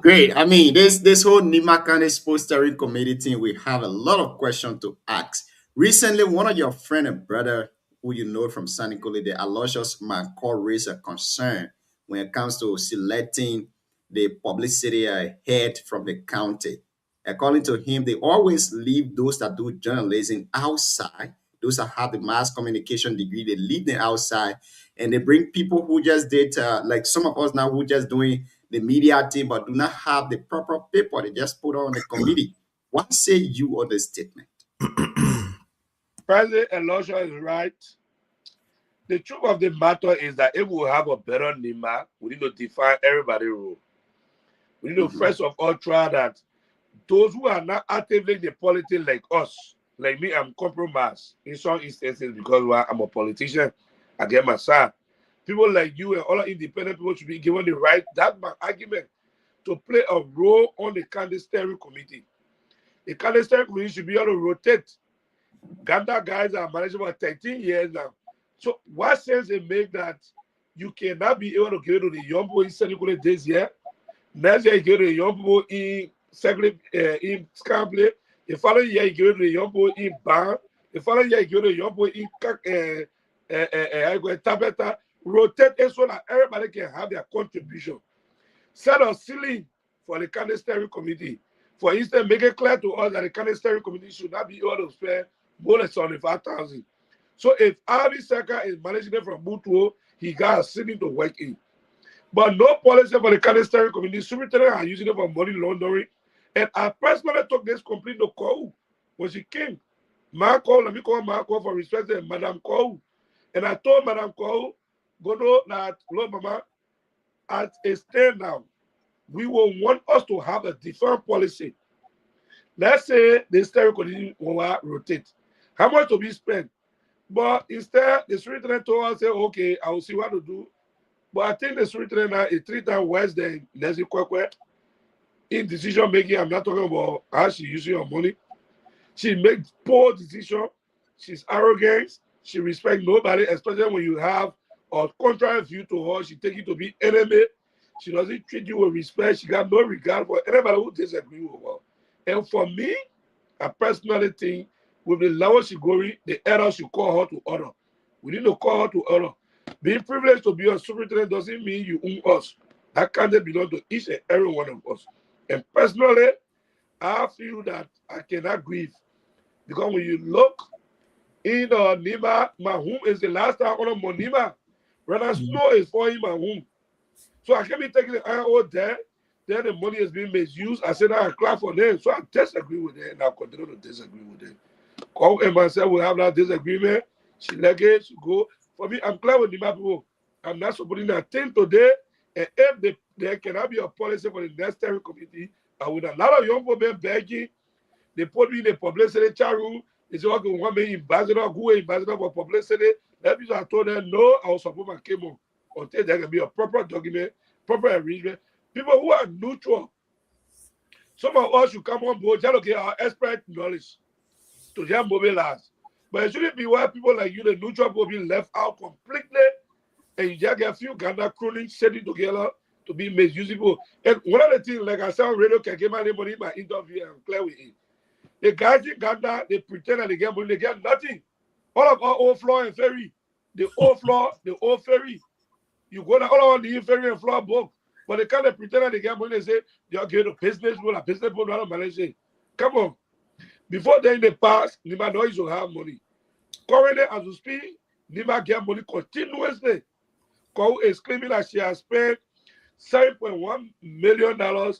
Great. I mean, this whole Nima County Sports Steering Committee thing, we have a lot of questions to ask. Recently, one of your friend and brother who you know from San Nicolas, the Aloysius McCall, raised a concern when it comes to selecting the publicity head from the county. According to him, they always leave those that do journalism outside. Those that have the mass communication degree, they leave them outside, and they bring people who just did, like some of us now who just doing the media team but do not have the proper paper. They just put on the committee. What say you on this statement? President Elisha is right. The truth of the matter is that if we have a better NIMA, we need to define everybody's role. We need to first of all try that those who are not actively in the politics like us, like me, I'm compromised in some instances because I'm a politician. I get my side. People like you and other independent people should be given the right, that's my argument, to play a role on the candidate steering committee. The candidate steering committee should be able to rotate. Ghana guys are managing for 13 years now. So what sense it make that you cannot be able to give to the young people in Senegal this year? Next year you give to the young people in in Scamble. The following year you give to the young people in Ban. The following year you give to the young people in Tabeta. Rotate it so that everybody can have their contribution. Set a ceiling for the candidate steering committee. For instance, make it clear to us that the candidate steering committee should not be able to spend more than 75,000. So if Ari Seka is managing it from Mutuo, he got a ceiling to work in. But no policy for the candidate steering committee. Superintendent are using it for money laundering. And I personally took this complaint to Kou when she came. Marco, let me call Marco for respect to Madame Kou. And I told Madame Kou, go know that, Lord Mama, at a stand now, we will want us to have a different policy. Let's say the steering committee will rotate. How much to be spent? But instead, the superintendent told us, say, okay, I will see what to do. But I think the superintendent is 3 times worse than Nancy Kwekwe. In decision making, I'm not talking about how she uses her money. She makes poor decisions. She's arrogant. She respects nobody, especially when you have a contrary view to her. She takes you to be enemy. She doesn't treat you with respect. She got no regard for anybody who disagrees with her. And for me, I personally think with the level she's going, the elder should call her to order. We need to call her to order. Being privileged to be a superintendent doesn't mean you own us. That candidate belongs to each and every one of us. And personally, I feel that I cannot grieve. Because when you look in Nima, Mahum is the last time on Monima. Rather, snow is for him, Mahum. So I can't be taking the IO there. Then the money is being misused. I said I clap for them. So I disagree with them and I'll continue to disagree with them. Call and myself will have that disagreement. She like it, she go. For me, I'm clear with the people. I'm not supporting that thing today. And if there cannot be a policy for the next steering committee, and with a lot of young people begging, they put me in the publicity chat room. They say, okay, we want me ambassador, who is ambassador for publicity. That means I told them, no, I will support my cable until there can be a proper document, proper arrangement. People who are neutral. Some of us should come on board, just okay, our expert knowledge to just mobilize. But it shouldn't be why people like you, the neutral people, be left out completely, and you just get a few Ghana cronies sitting together to be misusable. And one of the things, like I said on radio, can get my name in my interview and clear with it. The guys in Ghana, they pretend that they get money, they get nothing. All of our old floor and ferry, the old floor, the old ferry. You go down all around the ferry and floor book. But they can't pretend that they get money, they say, they're going to business people, and business people don't manage it. Come on. Before then, in the past, Nima know you have money. Currently, as we speak, Nima get money continuously. Kou is claiming that she has spent $7.1 million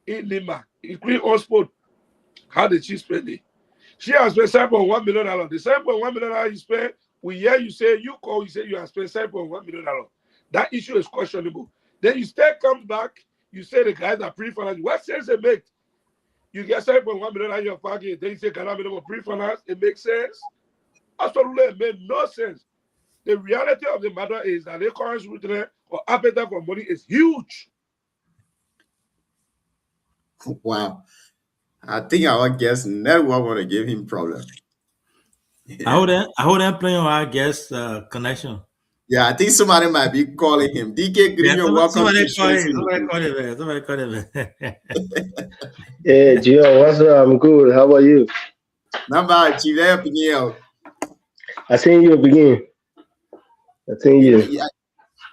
in Nima, including on sport. How did she spend it? She has spent $7.1 million. The $7.1 million you spent, we hear you say, you call, you say you have spent $7.1 million. That issue is questionable. Then you still come back, you say the guys are pre-financed. What sense it makes? You get $7.1 million in your pocket, then you say Ghana minimum pre-finance. It makes sense? Absolutely, it made no sense. The reality of the matter is that the current scrutiny or appetite for money is huge. Wow. I think our guest network want to give him problem. I hold that playing on our guest connection. Yeah, I think somebody might be calling him. DK, good Yeah, evening. Welcome to somebody the show. call him. Somebody call him, man. Somebody call him, man. Hey, Gio, what's up? I'm good. How about you? Number Chief Pinel. I seen you begin. I seen you. Yeah,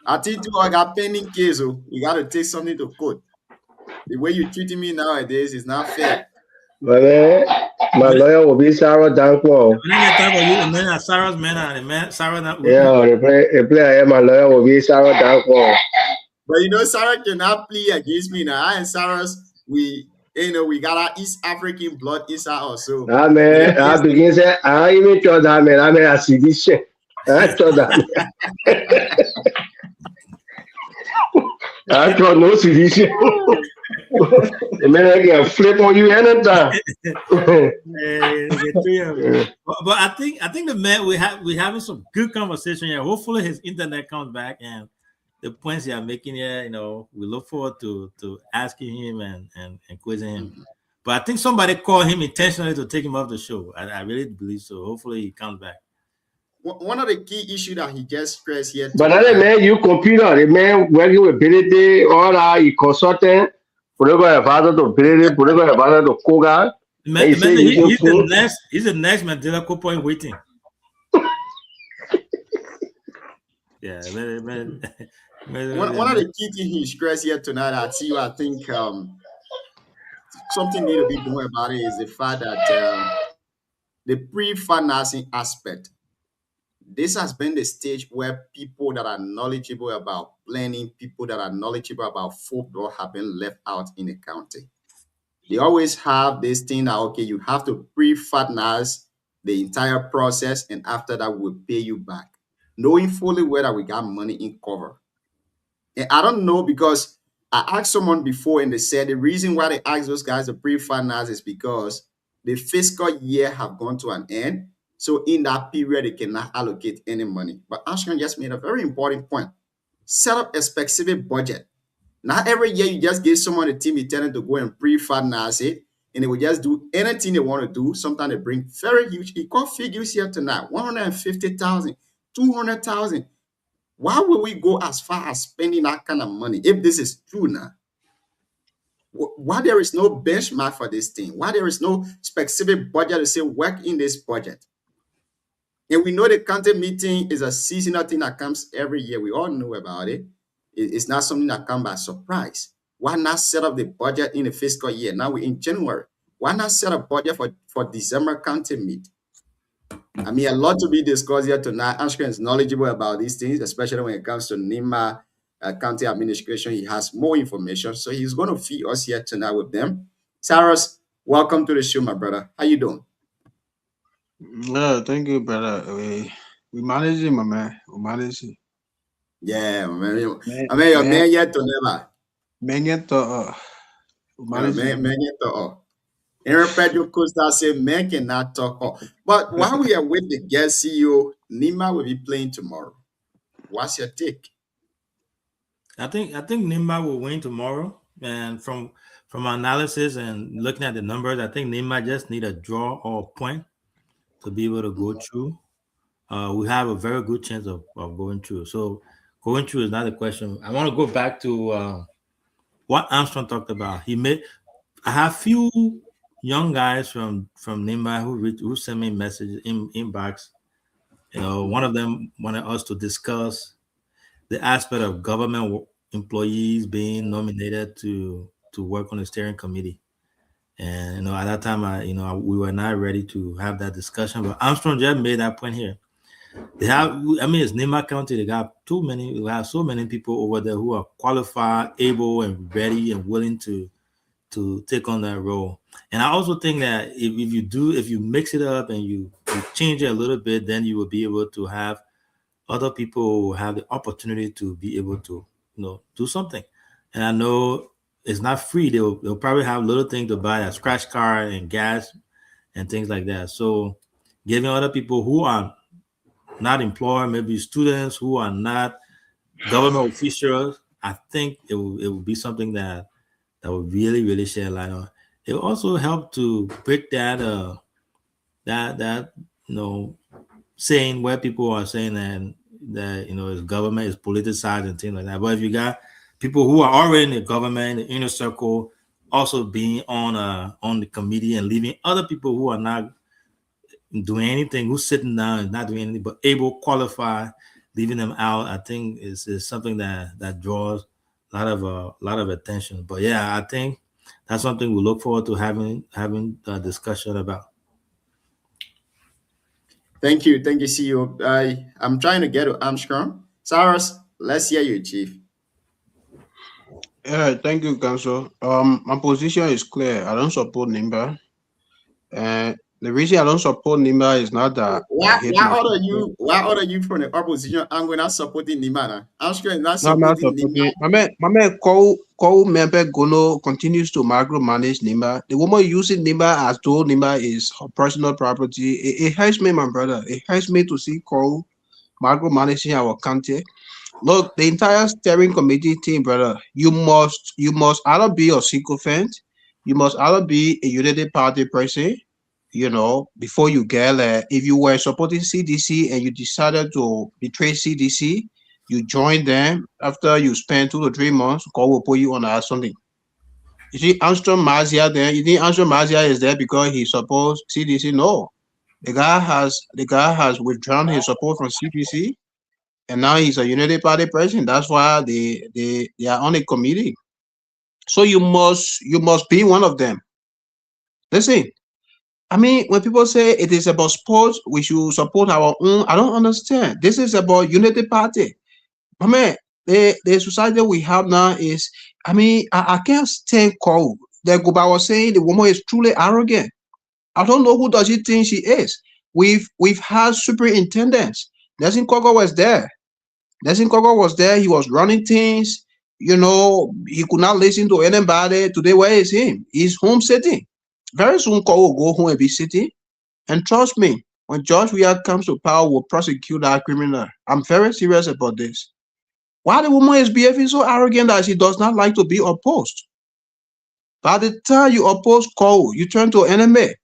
I think too, I got pending case. Oh, you got to take something to court. The way you're treating me nowadays is not fair. My man, my lawyer will be Sarah Dankwo. When I get time for you, the man at Sarah's man and the man Sarah not with me. Yeah, the player, my lawyer will be Sarah Dankwo. But you know, Sarah cannot plead against me now. I and Sarah's, we got our East African blood inside us. So That man, I begin say, I even thought that man, I mean, I see this shit. I thought that. I thought no sedition. The man I can flip on you anytime. But I think the man we having some good conversation here. Hopefully his internet comes back and the points he are making here, we look forward to asking him and quizzing him. But I think somebody called him intentionally to take him off the show. I really believe so. Hopefully he comes back. One of the key issues that he just stressed here. But that man, you computer, the man working with ability, all that, he consultant, whatever advisor to ability, whatever advisor to Koga. He's the next Mandela Cup point waiting. Yeah, man. One of the key things he stressed here tonight, I think something need to be done about it is the fact that the pre-financing aspect. This has been the stage where people that are knowledgeable about planning, people that are knowledgeable about football have been left out in the county. They always have this thing that, okay, you have to pre-finance the entire process, and after that, we'll pay you back, knowing fully well that we got money in cover. And I don't know, because I asked someone before and they said the reason why they asked those guys to pre-finance is because the fiscal year have gone to an end. So in that period, they cannot allocate any money. But Ashkan just made a very important point. Set up a specific budget. Not every year you just give someone a team, you tell them to go and pre-finance it, and they will just do anything they want to do. Sometimes they bring very huge equal figures here tonight, 150,000, 200,000. Why will we go as far as spending that kind of money if this is true now? Why there is no benchmark for this thing? Why there is no specific budget to say work in this budget? And we know the county meeting is a seasonal thing that comes every year. We all know about it. It's not something that comes by surprise. Why not set up the budget in the fiscal year? Now we're in January. Why not set a budget for December county meet? I mean, a lot to be discussed here tonight. Ashkan is knowledgeable about these things, especially when it comes to NIMA county administration. He has more information, so he's going to feed us here tonight with them. Cyrus, welcome to the show, my brother. How you doing? Yeah, thank you, brother. We manage it, my man. We manage it. Yeah, man. I mean, your man yet to never. Man, yet to manage it. Man yet to Aaron Pedro Costa said, man cannot talk. But while we are with the guest CEO, Nima will be playing tomorrow. What's your take? I think Nima will win tomorrow. And from analysis and looking at the numbers, I think Nima just need a draw or a point to be able to go through. We have a very good chance of going through. So going through is not a question. I want to go back to what Armstrong talked about. I have few young guys from Nima who sent me messages in inbox. One of them wanted us to discuss the aspect of government employees being nominated to work on the steering committee. And at that time, we were not ready to have that discussion. But Armstrong just made that point here. It's Nima County. They have so many people over there who are qualified, able, and ready and willing to take on that role. And I also think that if you mix it up and you change it a little bit, then you will be able to have other people who have the opportunity to be able to do something. And I know it's not free. They'll probably have little things to buy, a scratch card and gas and things like that. So giving other people who are not employed, maybe students who are not government officials, I think it will be something that will really, really shed a light on. It will also help to break that saying where people are saying that that his government is politicized and things like that. But if you got people who are already in the government, the inner circle, also being on the committee and leaving other people who are not doing anything, who's sitting down and not doing anything, but able, qualified, leaving them out, I think is something that draws a lot of attention. But yeah, I think that's something we look forward to having a discussion about. Thank you, CEO. I'm trying to get to Armstrong. Cyrus, let's hear you, Chief. Yeah, thank you, Council. My position is clear. I don't support Nimba. And the reason I don't support Nimba is not that. Why are you from the opposition? I'm not supporting Nimba. Armstrong is not supporting Nimba. My man, Cole member Gono continues to micromanage Nimba. The woman using Nimba as though Nimba is her personal property. It hurts me, my brother. It hurts me to see Cole micromanaging our country. Look, the entire steering committee team, brother, you must either be a sycophant, you must either be a Unity Party person, before you get there. If you were supporting CDC and you decided to betray CDC, you join them after you spend 2 to 3 months, God will put you on something. You see Armstrong Mazia there, you think Armstrong Mazia is there because he supports CDC? No. The guy has withdrawn his support from CDC. And now he's a Unity Party president. That's why they are on a committee. So you must be one of them. Listen, I mean, when people say it is about sports, we should support our own. I don't understand. This is about Unity Party. I mean, the society we have now is, I can't stand Cole. That Guba was saying the woman is truly arrogant. I don't know who does she think she is. We've had superintendents. Nelson Kogo was there. He was running things, he could not listen to anybody. Today, where is him? He's home sitting. Very soon, Kogo will go home and be sitting. And trust me, when George Weah comes to power, we'll prosecute that criminal. I'm very serious about this. Why the woman is behaving so arrogant that she does not like to be opposed? By the time you oppose Kogo, you turn to enemy.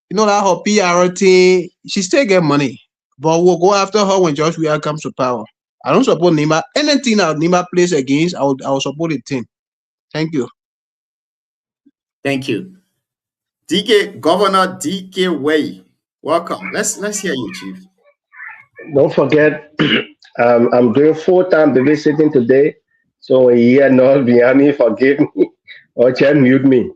You know that her PR thing, she still get money. But we'll go after her when George Weah comes to power. I don't support Nimba. Anything that Nimba plays against, I will support the team. Thank you. Thank you. Governor DK Way. Welcome. Let's hear you, Chief. Don't forget, I'm doing full-time babysitting today. So when you hear not behind me, forgive me or just mute me.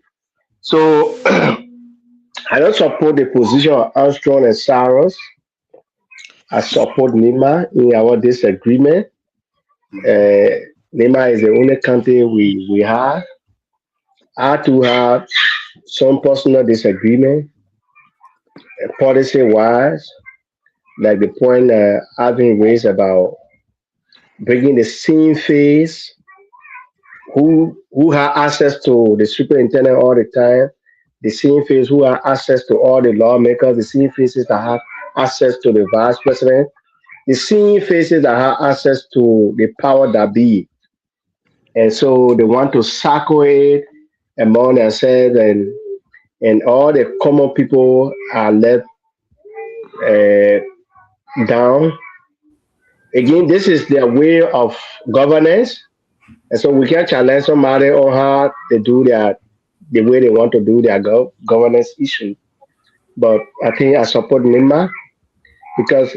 So I don't support the position of Armstrong and Cyrus. I support Nimba in our disagreement. Nimba is the only country we have. I too have some personal disagreement, policy-wise, like the point I've been raised about bringing the same face who have access to the superintendent all the time, the same face who have access to all the lawmakers, the same faces that have access to the vice president, the same faces that have access to the power that be. And so they want to circle it among themselves, and all the common people are left down. Again, this is their way of governance. And so we can challenge somebody on how they do the way they want to do their governance issue. But I think I support Nimba, because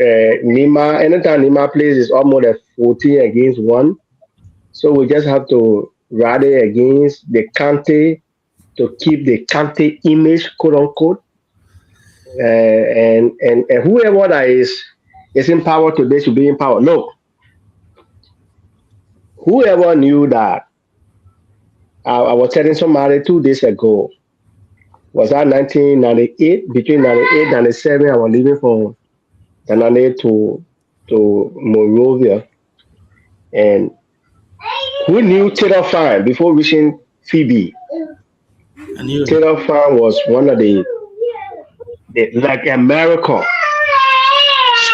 Nimba, anytime Nimba plays, is almost a 14 against 1. So we just have to rally against the county to keep the county image, quote unquote. And whoever that is in power today should be in power. Look, whoever knew that, I was telling somebody 2 days ago, was that 1998, between 98 and 97, I was leaving from Tanane to Monrovia. And who knew Taylor Farm before reaching Phoebe? Taylor Farm was one of the like America.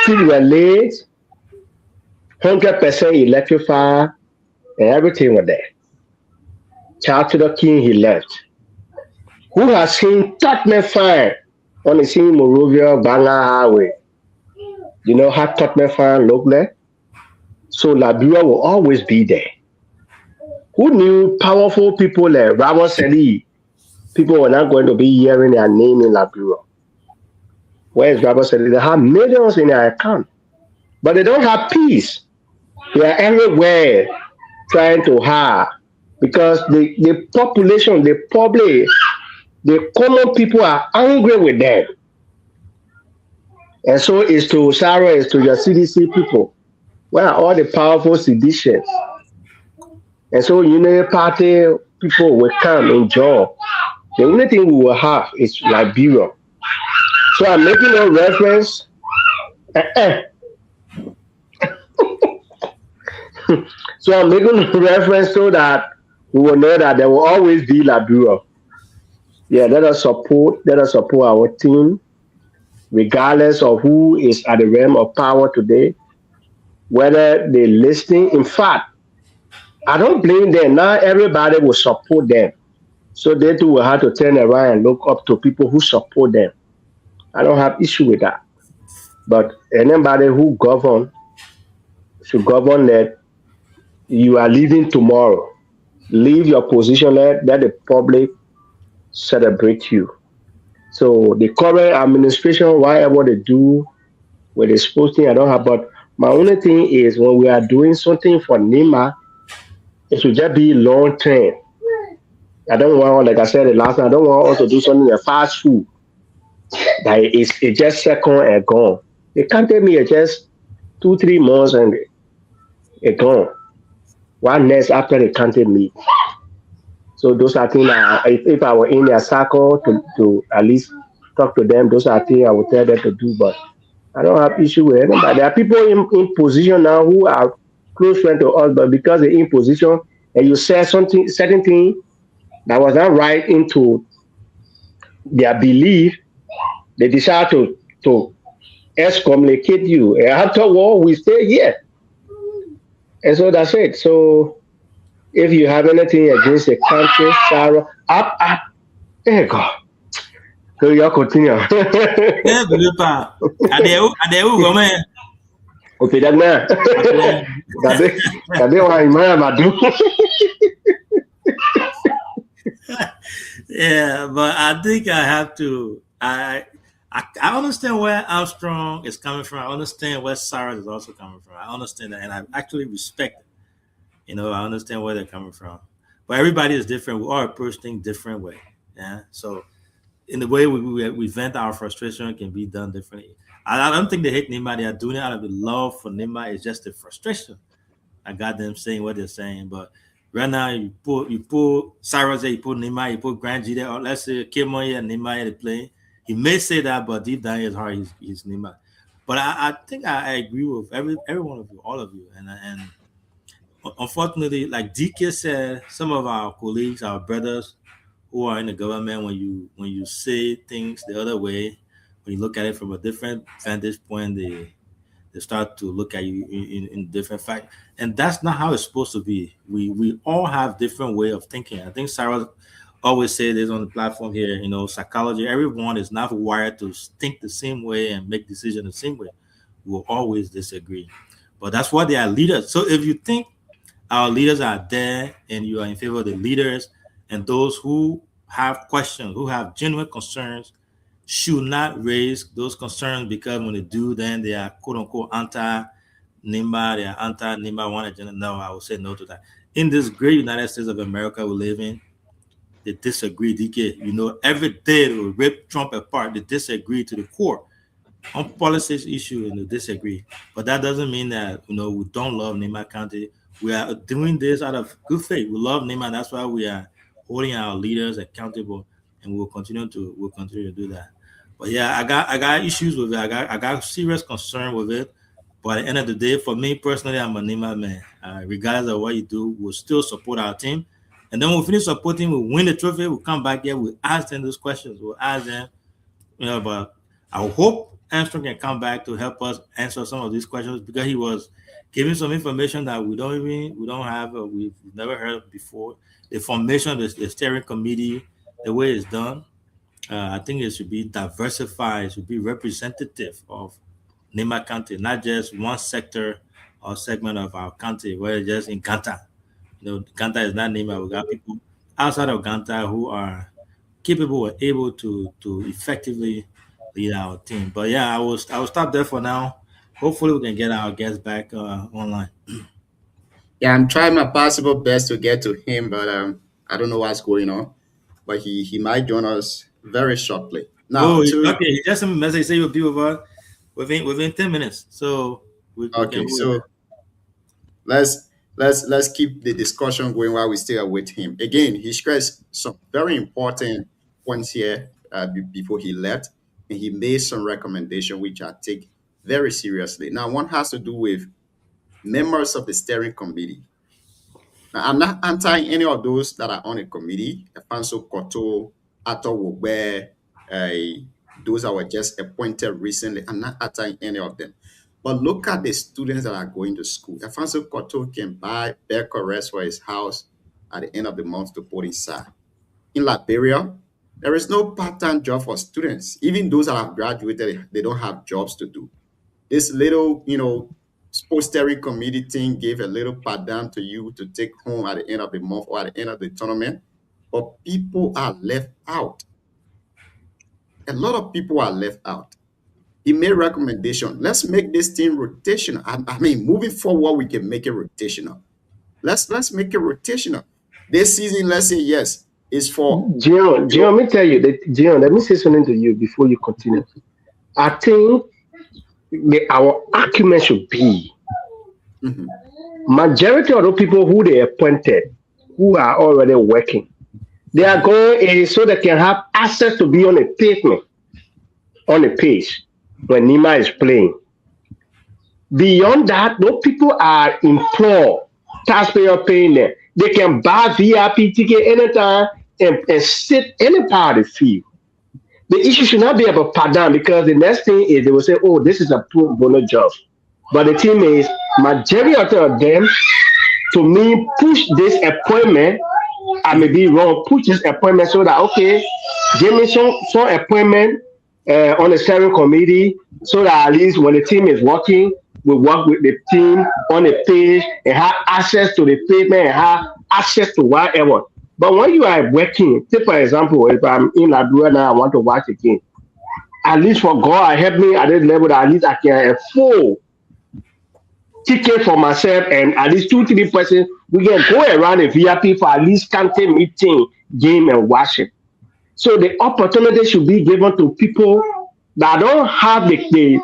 Street were laid, 100% electrified, and everything was there. Charles Taylor King, he left. Who has seen Tottenham Farm on the same Monrovia Banga Highway? You know how Tottenham fan look like? So Liberia will always be there. Who knew powerful people like Ramos Seli? People were not going to be hearing their name in Liberia. Where is Ramos Seli? They have millions in their account, but they don't have peace. They are everywhere trying to hire because the population, the public, the common people are angry with them. And so it's to Sarah, it's to your CDC people. Where are all the powerful seditions? And so Unity Party people will come and join. The only thing we will have is Liberia. So I'm making no reference. So I'm making a reference so that we will know that there will always be Liberia. Yeah, let us support our team, regardless of who is at the realm of power today, whether they're listening. In fact, I don't blame them. Now everybody will support them. So they too will have to turn around and look up to people who support them. I don't have issue with that. But anybody who govern should govern that you are leaving tomorrow. Leave your position, let the public celebrate you. So the current administration, whatever they do with the sports thing, I don't have. But my only thing is when we are doing something for Nima, it should just be long term. I don't want, like I said the last time, I don't want us to do something like fast food. That it's just second and gone. They can't tell me it's just 2-3 months and it's gone. What next after they can't tell me? So those are things if I were in their circle to at least talk to them, those are things I would tell them to do. But I don't have issue with anybody. There are people in position now who are close friends to us, but because they're in position and you say certain thing that was not right into their belief, they decide to excommunicate you. And afterward, we stay here. And so that's it. So if you have anything against the country, Sarah, up. There you go. So you continue. Yeah, Belupa. Ade u gome. Okay, that's now. That's why I'm Yeah, but I think I have to. I understand where Armstrong is coming from. I understand where Sarah is also coming from. I understand that, and I actually respect it. You know, I understand where they're coming from. But everybody is different. We all approach things different way. Yeah. So in the way we vent our frustration can be done differently. I don't think they hate Nima. They are doing it out of the love for Nima. It's just the frustration. I got them saying what they're saying. But right now, you put Cyrus there, you put Nima, you put Grand G there, or let's say Kimoye and Nima to play. He may say that, but deep down in his heart, he's Nima. But I think I agree with every one of you, all of you. And unfortunately, like DK said, some of our colleagues, our brothers who are in the government, when you say things the other way, when you look at it from a different vantage point, they start to look at you in different fact, and that's not how it's supposed to be. We all have different way of thinking. I think Sarah always say this on the platform here. You know, psychology. Everyone is not wired to think the same way and make decisions the same way. We'll always disagree, but that's why they are leaders. So if you think our leaders are there and you are in favor of the leaders, and those who have questions, who have genuine concerns, should not raise those concerns, because when they do, then they are quote unquote anti-Nimba, they are anti-Nimba one agenda. No, I will say no to that. In this great United States of America we live in, they disagree, DK. You know, every day they will rip Trump apart. They disagree to the core on policy issues, and they disagree. But that doesn't mean that, you know, we don't love Nimba County. We are doing this out of good faith. We love Nimba. That's why we are holding our leaders accountable, and we'll continue to do that. But yeah, I got issues with it. I got serious concern with it. But at the end of the day, for me personally, I'm a Nima man. Regardless of what you do, we'll still support our team. And then when we finish supporting, we'll win the trophy. We'll come back here. We'll ask them those questions. We'll ask them, you know. But I hope Armstrong can come back to help us answer some of these questions, because he was giving some information that we don't have, we've never heard before. The formation of the steering committee, the way it's done. I think it should be diversified. It should be representative of Nima County, not just one sector or segment of our county, where just in Ganta. Ganta is not Nima. We got people outside of Ganta who are capable and able to effectively lead our team. But yeah, I will stop there for now. Hopefully, we can get our guests back online. Yeah, I'm trying my possible best to get to him, but I don't know what's going on. But he might join us very shortly. Now, Oh, to okay. He just sent me a message. Say you'll be with us within 10 minutes. So we can okay, move with so let's keep the discussion going while we still are with him. Again, he stressed some very important points here before he left, and he made some recommendation which I take very seriously. Now, one has to do with members of the steering committee. Now, I'm not anti any of those that are on a committee. Afanso Koto, Ato Wogbe, those that were just appointed recently. I'm not anti any of them. But look at the students that are going to school. Afanso Koto can buy bed rest for his house at the end of the month to put inside. In Liberia, there is no part-time job for students. Even those that have graduated, they don't have jobs to do. This little, sports steering committee thing gave a little padam to you to take home at the end of the month or at the end of the tournament, but people are left out. A lot of people are left out. He made recommendation. Let's make this thing rotational. I mean, moving forward, we can make it rotational. Let's make it rotational. This season, let's say yes, is for Gian, let me tell you that Gian, let me say something to you before you continue. I think our argument should be Mhm. majority of the people who they appointed who are already working, their goal is so they can have access to be on a pavement, on a page when Nima is playing. Beyond that, those people are employed, taxpayer paying them. They can buy VIP ticket anytime and sit any part of the field. The issue should not be about Padam because the next thing is they will say, oh, this is a pro bono job. But the thing is, majority of them, to me, push this appointment. I may be wrong, push this appointment so that, okay, give me some appointment on the steering committee so that at least when the team is working, we work with the team on the page and have access to the payment and have access to whatever. But when you are working, say for example, if I'm in Liberia now, I want to watch a game. At least for God, help me at this level that at least I can afford ticket for myself and at least 2-3 persons. We can go around a VIP for at least county meeting, game and watch it. So the opportunity should be given to people that don't have the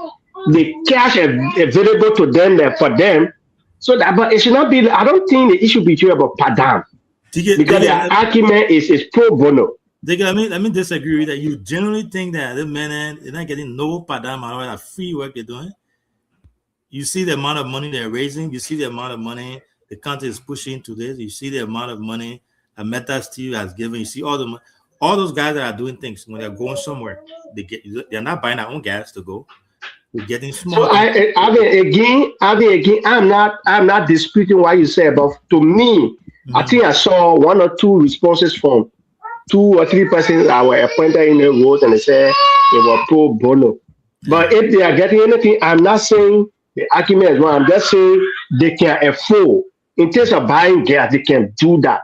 cash available to them there for them. So that, but it should not be. I don't think the issue be about Padam because the argument is pro bono. Let me disagree with that. You generally think that the men they're not getting no padam or that free work they're doing? You see the amount of money they're raising. You see the amount of money the country is pushing to this. You see the amount of money that Meta Steel has given. You see all those guys that are doing things when they're going somewhere. They're not buying their own gas to go. They're getting small. So I mean, again, I'm not disputing what you say, but to me, I think I saw 1 or 2 responses from 2 or 3 persons that were appointed in the roles and they said they were pro bono. But if they are getting anything, I'm not saying the argument is wrong. I'm just saying they can afford. In terms of buying gas, they can do that.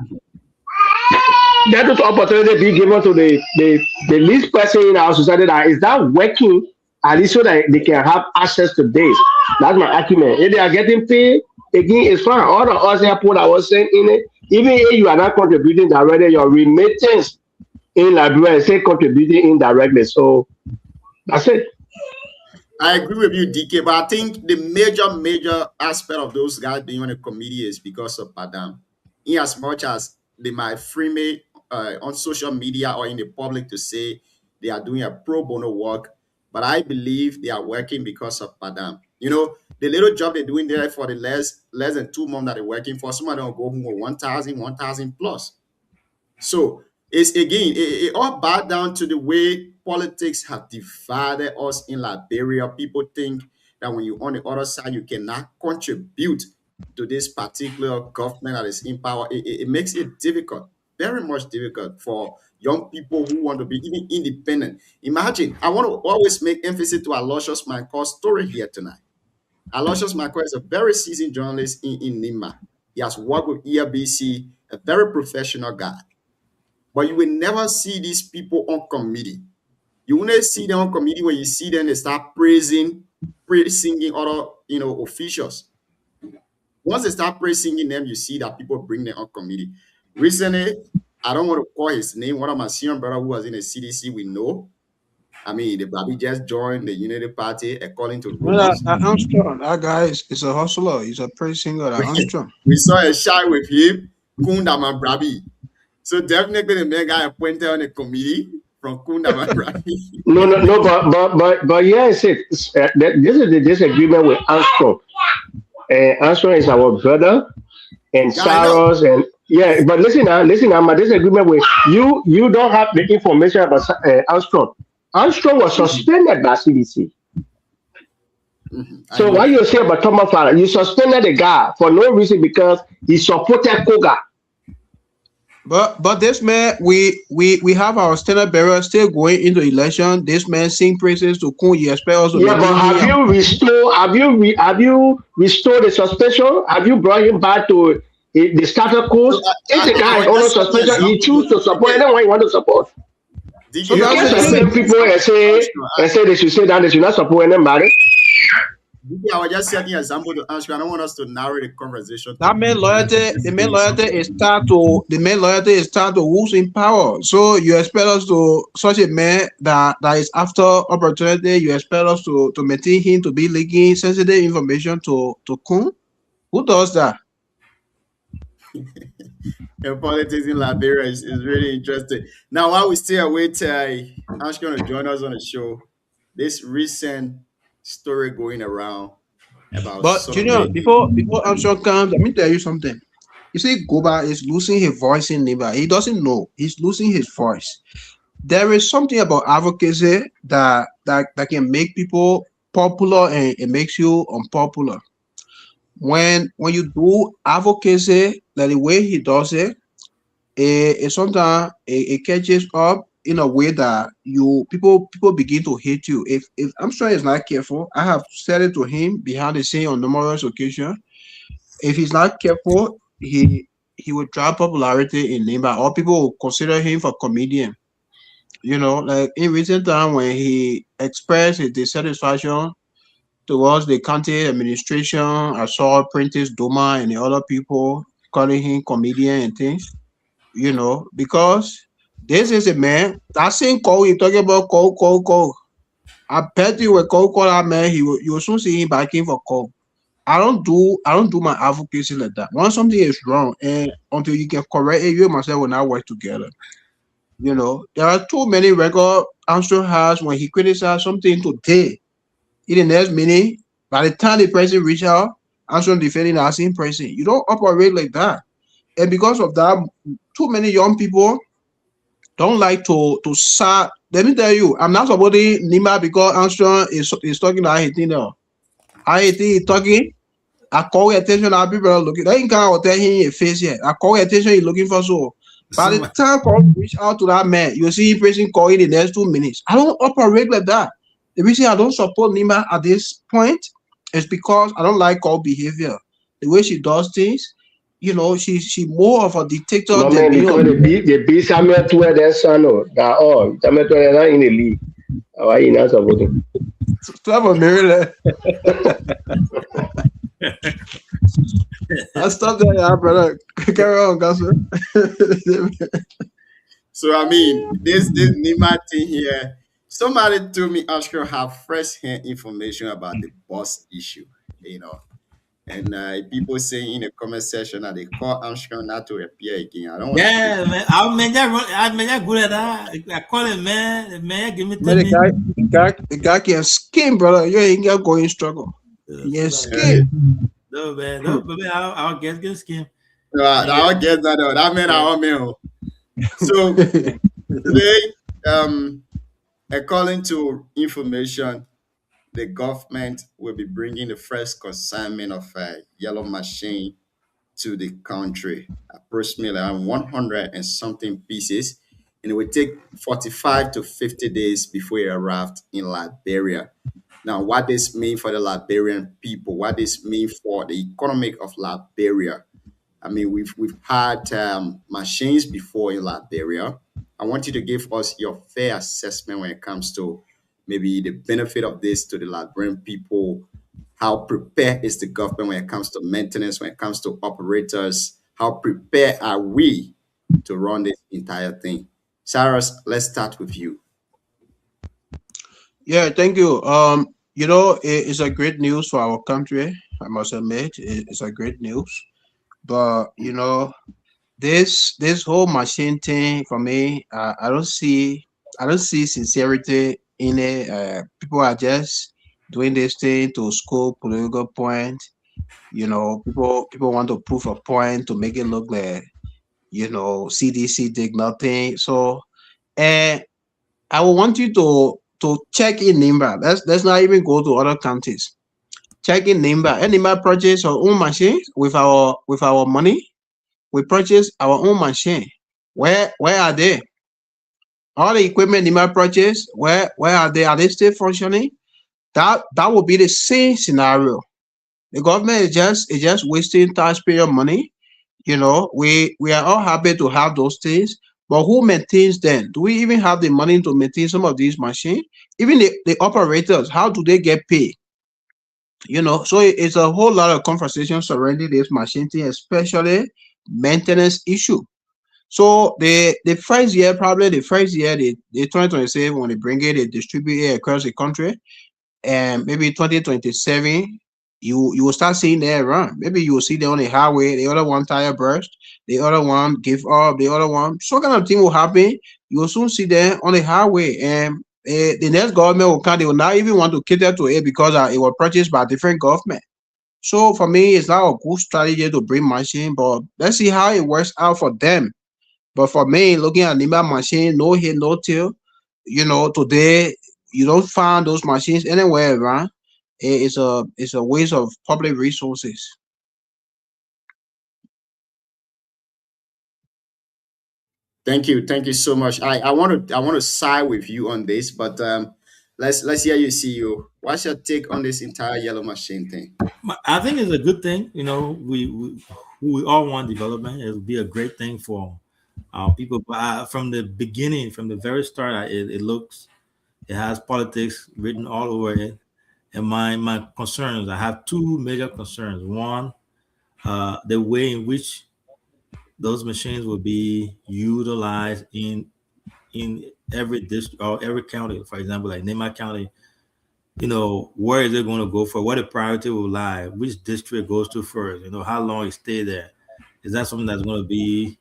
That is opportunity be given to the least person in our society that is that working at least so that they can have access to this. That's my argument. If they are getting paid, again, it's fine. All the other people that was saying in it, even if you are not contributing directly, your remittance in Liberia is still contributing indirectly. So that's it. I agree with you, DK, but I think the major aspect of those guys being on a committee is because of Padam. In as much as they might frame it on social media or in the public to say they are doing a pro bono work, but I believe they are working because of Padam. The little job they're doing there for the less than 2 months that they're working for, some of them will go home with 1,000 plus. So it's again, it all boils down to the way politics have divided us in Liberia. People think that when you're on the other side, you cannot contribute to this particular government that is in power. It makes it difficult. very much difficult for young people who want to be even independent. Imagine, I want to always make emphasis to Aloysius Michael's story here tonight. Aloysius Michael is a very seasoned journalist in Nima. He has worked with ERBC, a very professional guy. But you will never see these people on committee. You will not see them on committee when you see them, they start singing other officials. Once they start praising them, you see that people bring them on committee. Recently, I don't want to call his name. One of my senior brother who was in the CDC, we know. I mean, the Babi just joined the Unity Party according to rumors. Armstrong, that guy is a hustler. He's a praise singer. Armstrong. We saw a shy with him, Kundaman Brabi. So definitely the main guy appointed on the committee from Kundaman Brabi. No, but yeah, I said this is the disagreement with Armstrong. Armstrong is our brother, and Yeah, I know. Saros, and yeah. But listen, my disagreement with you. You don't have the information about Armstrong. Armstrong was suspended by CDC. I So know. why you say about Thomas Farah? You suspended the guy for no reason because he supported Koga. But this man, we have our standard bearer still going into election. This man sing praises to Kun. You expect us to Yeah, but have you restored the suspension? Have you brought him back to the status quo? So If the guy is I on just set the suspension, he example. chooses to support anyone he wants to support. Did So You that's can't the suspend thing. people and say they should say that they should not support anybody. I was just setting an example to answer. I don't want us to narrow the conversation. That man loyalty, the main loyalty is tied to who's in power. So you expect us to such a man that is after opportunity. You expect us to maintain him to be leaking sensitive information to Kun. Who does that? Politics in Liberia is really interesting. Now, while we still await Ash going to join us on the show, this recent story going around about But Junior, before Armstrong comes, let me tell you something. You see, Goba is losing his voice in Niba. He doesn't know. He's losing his voice. There is something about advocacy that can make people popular and it makes you unpopular. When you do advocacy, like the way he does it, it sometimes it catches up in a way that people begin to hate you. If Armstrong is not careful, I have said it to him behind the scene on numerous occasions. If he's not careful, he will drop popularity in Nimba, or people will consider him for comedian. You know, like in recent time when he expressed his dissatisfaction towards the county administration, I saw Prentice Doma and the other people calling him comedian and things. You know, because this is a man that same call you talking about call. I bet you will call that man, you will soon see him backing for call. I don't do my advocacy like that. Once something is wrong, and until you can correct it, you and myself will not work together. You know, there are too many record Armstrong has when he criticized something today. In the next minute, by the time the person reach out, Armstrong defending the same person. You don't operate like that. And because of that, too many young people don't like to start. Let me tell you, I'm not supporting Nima because Armstrong is talking to I18 now. I18 is talking. I call your attention. Our people are looking. They ain't gonna tell him in your face yet. I call your attention. He's looking for so. By the time call reach out to that man, you'll see him pressing call in the next 2 minutes. I don't operate like that. The reason I don't support Nima at this point is because I don't like call behavior. The way she does things, you know, she more of a dictator No than man, because the beat Samuel to their son. That all Samuel to are not in the league. Why you not supporting? to have a mirror. I stop there, yeah, brother. Carry on, Gasper. So I mean, this Nima thing here. Somebody told me Ashker have first-hand information about the boss issue, and people saying in the comment section that they call Armstrong not to appear again. I don't want Yeah, man. I mean, that good at that. I call him, man. The man, give me Man, 10 minutes. the guy can skin, brother. You ain't got going struggle. Yeah, skin. No, man. No, but man, I'll get skin. I'll get that. That man, our man. So today, according to information, the government will be bringing the first consignment of yellow machine to the country, approximately around 100 and something pieces, and it would take 45 to 50 days before it arrived in Liberia. Now, what this mean for the Liberian people? What this mean for the economic of Liberia? I mean, we've had machines before in Liberia. I want you to give us your fair assessment when it comes to maybe the benefit of this to the Liberian people. How prepared is the government when it comes to maintenance, when it comes to operators? How prepared are we to run this entire thing? Cyrus, let's start with you. Yeah, thank you. It's a great news for our country. I must admit, it's a great news. But this whole machine thing for me, I don't see sincerity in it. People are just doing this thing to score political point. People want to prove a point to make it look like CDC did nothing. So, and I will want you to check in Nimba. Let's not even go to other countries. Check in Nimba. And Nimba purchase our own machine with our money. We purchase our own machine. Where are they? All the equipment Nimba purchase, where are they? Are they still functioning? That would be the same scenario. The government is just wasting taxpayer money. We are all happy to have those things, but who maintains them? Do we even have the money to maintain some of these machines? Even the operators, how do they get paid? So it's a whole lot of conversation surrounding this machine thing, especially maintenance issue. So the first year, the 2027, when they bring it, they distribute it across the country, and maybe 2027, you will start seeing them around. Maybe you will see them on the highway, the other one tire burst, the other one give up, the other one. So kind of thing will happen. You will soon see them on the highway, and the next government will come. They will not even want to cater to it because it was purchased by a different government. So for me, it's not a good strategy to bring machine, but let's see how it works out for them. But for me, looking at Nimba machine, no hit, no tail, today you don't find those machines anywhere around. It's a waste of public resources. Thank you so much. I want to side with you on this, but let's hear you, CEO. What's your take on this entire yellow machine thing? I think it's a good thing. We all want development. It would be a great thing for our people. But from the beginning, from the very start, it has politics written all over it. And my concerns, I have two major concerns. One, the way in which those machines will be utilized in every district or every county. For example, like Nema County, where is it going to go for? What the priority will lie? Which district goes to first? How long it stay there? Is that something that's going to be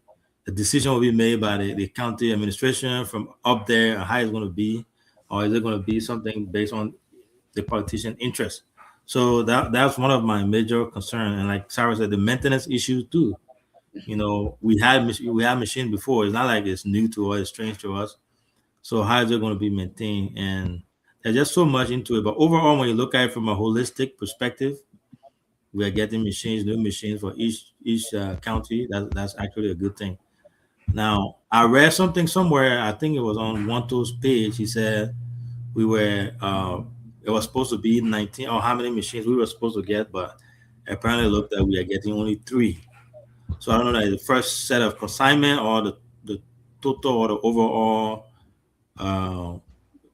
the decision will be made by the county administration from up there, and how it's going to be, or is it going to be something based on the politician interest? So that's one of my major concerns. And like Sarah said, the maintenance issue too. We had machine before. It's not like it's new to us, it's strange to us. So how is it going to be maintained? And there's just so much into it. But overall, when you look at it from a holistic perspective, we are getting new machines for each county. That's actually a good thing. Now, I read something somewhere. I think it was on Wanto's page. He said we were it was supposed to be 19 or how many machines we were supposed to get, but apparently it looked that we are getting only 3. So I don't know, like the first set of consignment or the total or the overall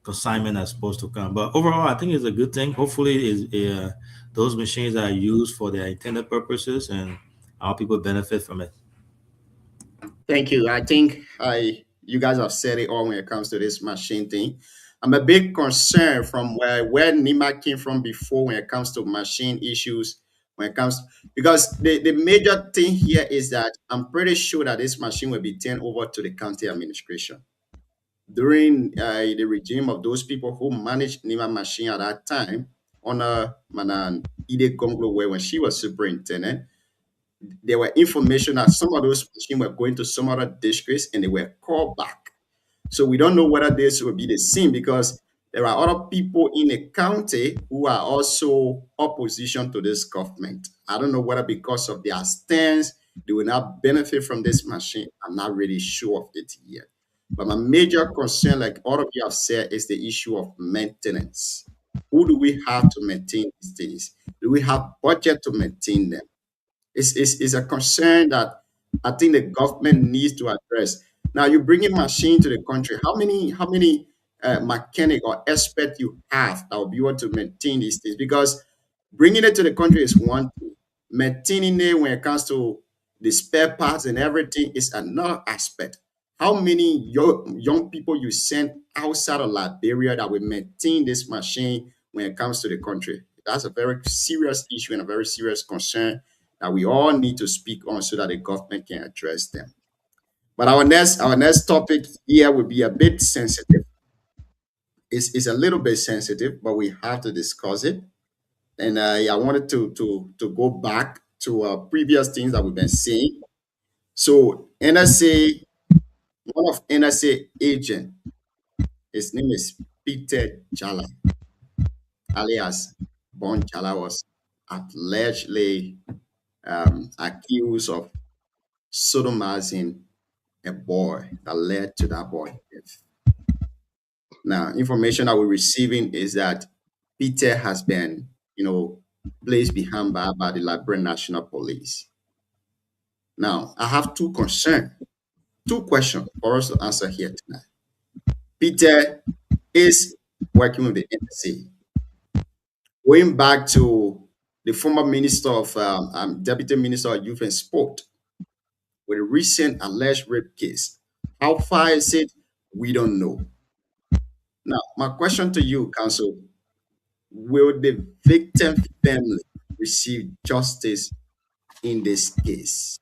consignment that's supposed to come. But overall, I think it's a good thing. Hopefully, those machines are used for their intended purposes and our people benefit from it. Thank you. I think you guys have said it all when it comes to this machine thing. I'm a bit concerned from where Nima came from before when it comes to machine issues. When it comes because the major thing here is that I'm pretty sure that this machine will be turned over to the county administration during the regime of those people who managed Nima machine at that time under Manan Ide Gonglo, where when she was superintendent, there were information that some of those machines were going to some other districts and they were called back. So we don't know whether this will be the same because There are other people in the county who are also opposition to this government. I don't know whether because of their stance they will not benefit from this machine. I'm not really sure of it yet. But my major concern, like all of you have said, is the issue of maintenance. Who do we have to maintain these things? Do we have budget to maintain them? It's a concern that I think the government needs to address. Now, you bring in machine to the country. How many mechanic or expert you have that will be able to maintain these things? Because bringing it to the country is one thing. Maintaining it when it comes to the spare parts and everything is another aspect. How many young people you send outside of Liberia that will maintain this machine when it comes to the country? That's a very serious issue and a very serious concern that we all need to speak on so that the government can address them. But our next topic here will be a bit sensitive. It's a little bit sensitive, but we have to discuss it. And I wanted to go back to previous things that we've been seeing. So NSA, one of NSA agent, his name is Peter Jala, alias Bon Jala, was allegedly accused of sodomizing a boy that led to that boy death. Now, information that we're receiving is that Peter has been, placed behind bar by the Liberian National Police. Now, I have two questions for us to answer here tonight. Peter is working with the NSA. Going back to the former minister of deputy minister of youth and sport, with a recent alleged rape case. How far is it? We don't know. Now, my question to you, counsel, will the victim family receive justice in this case?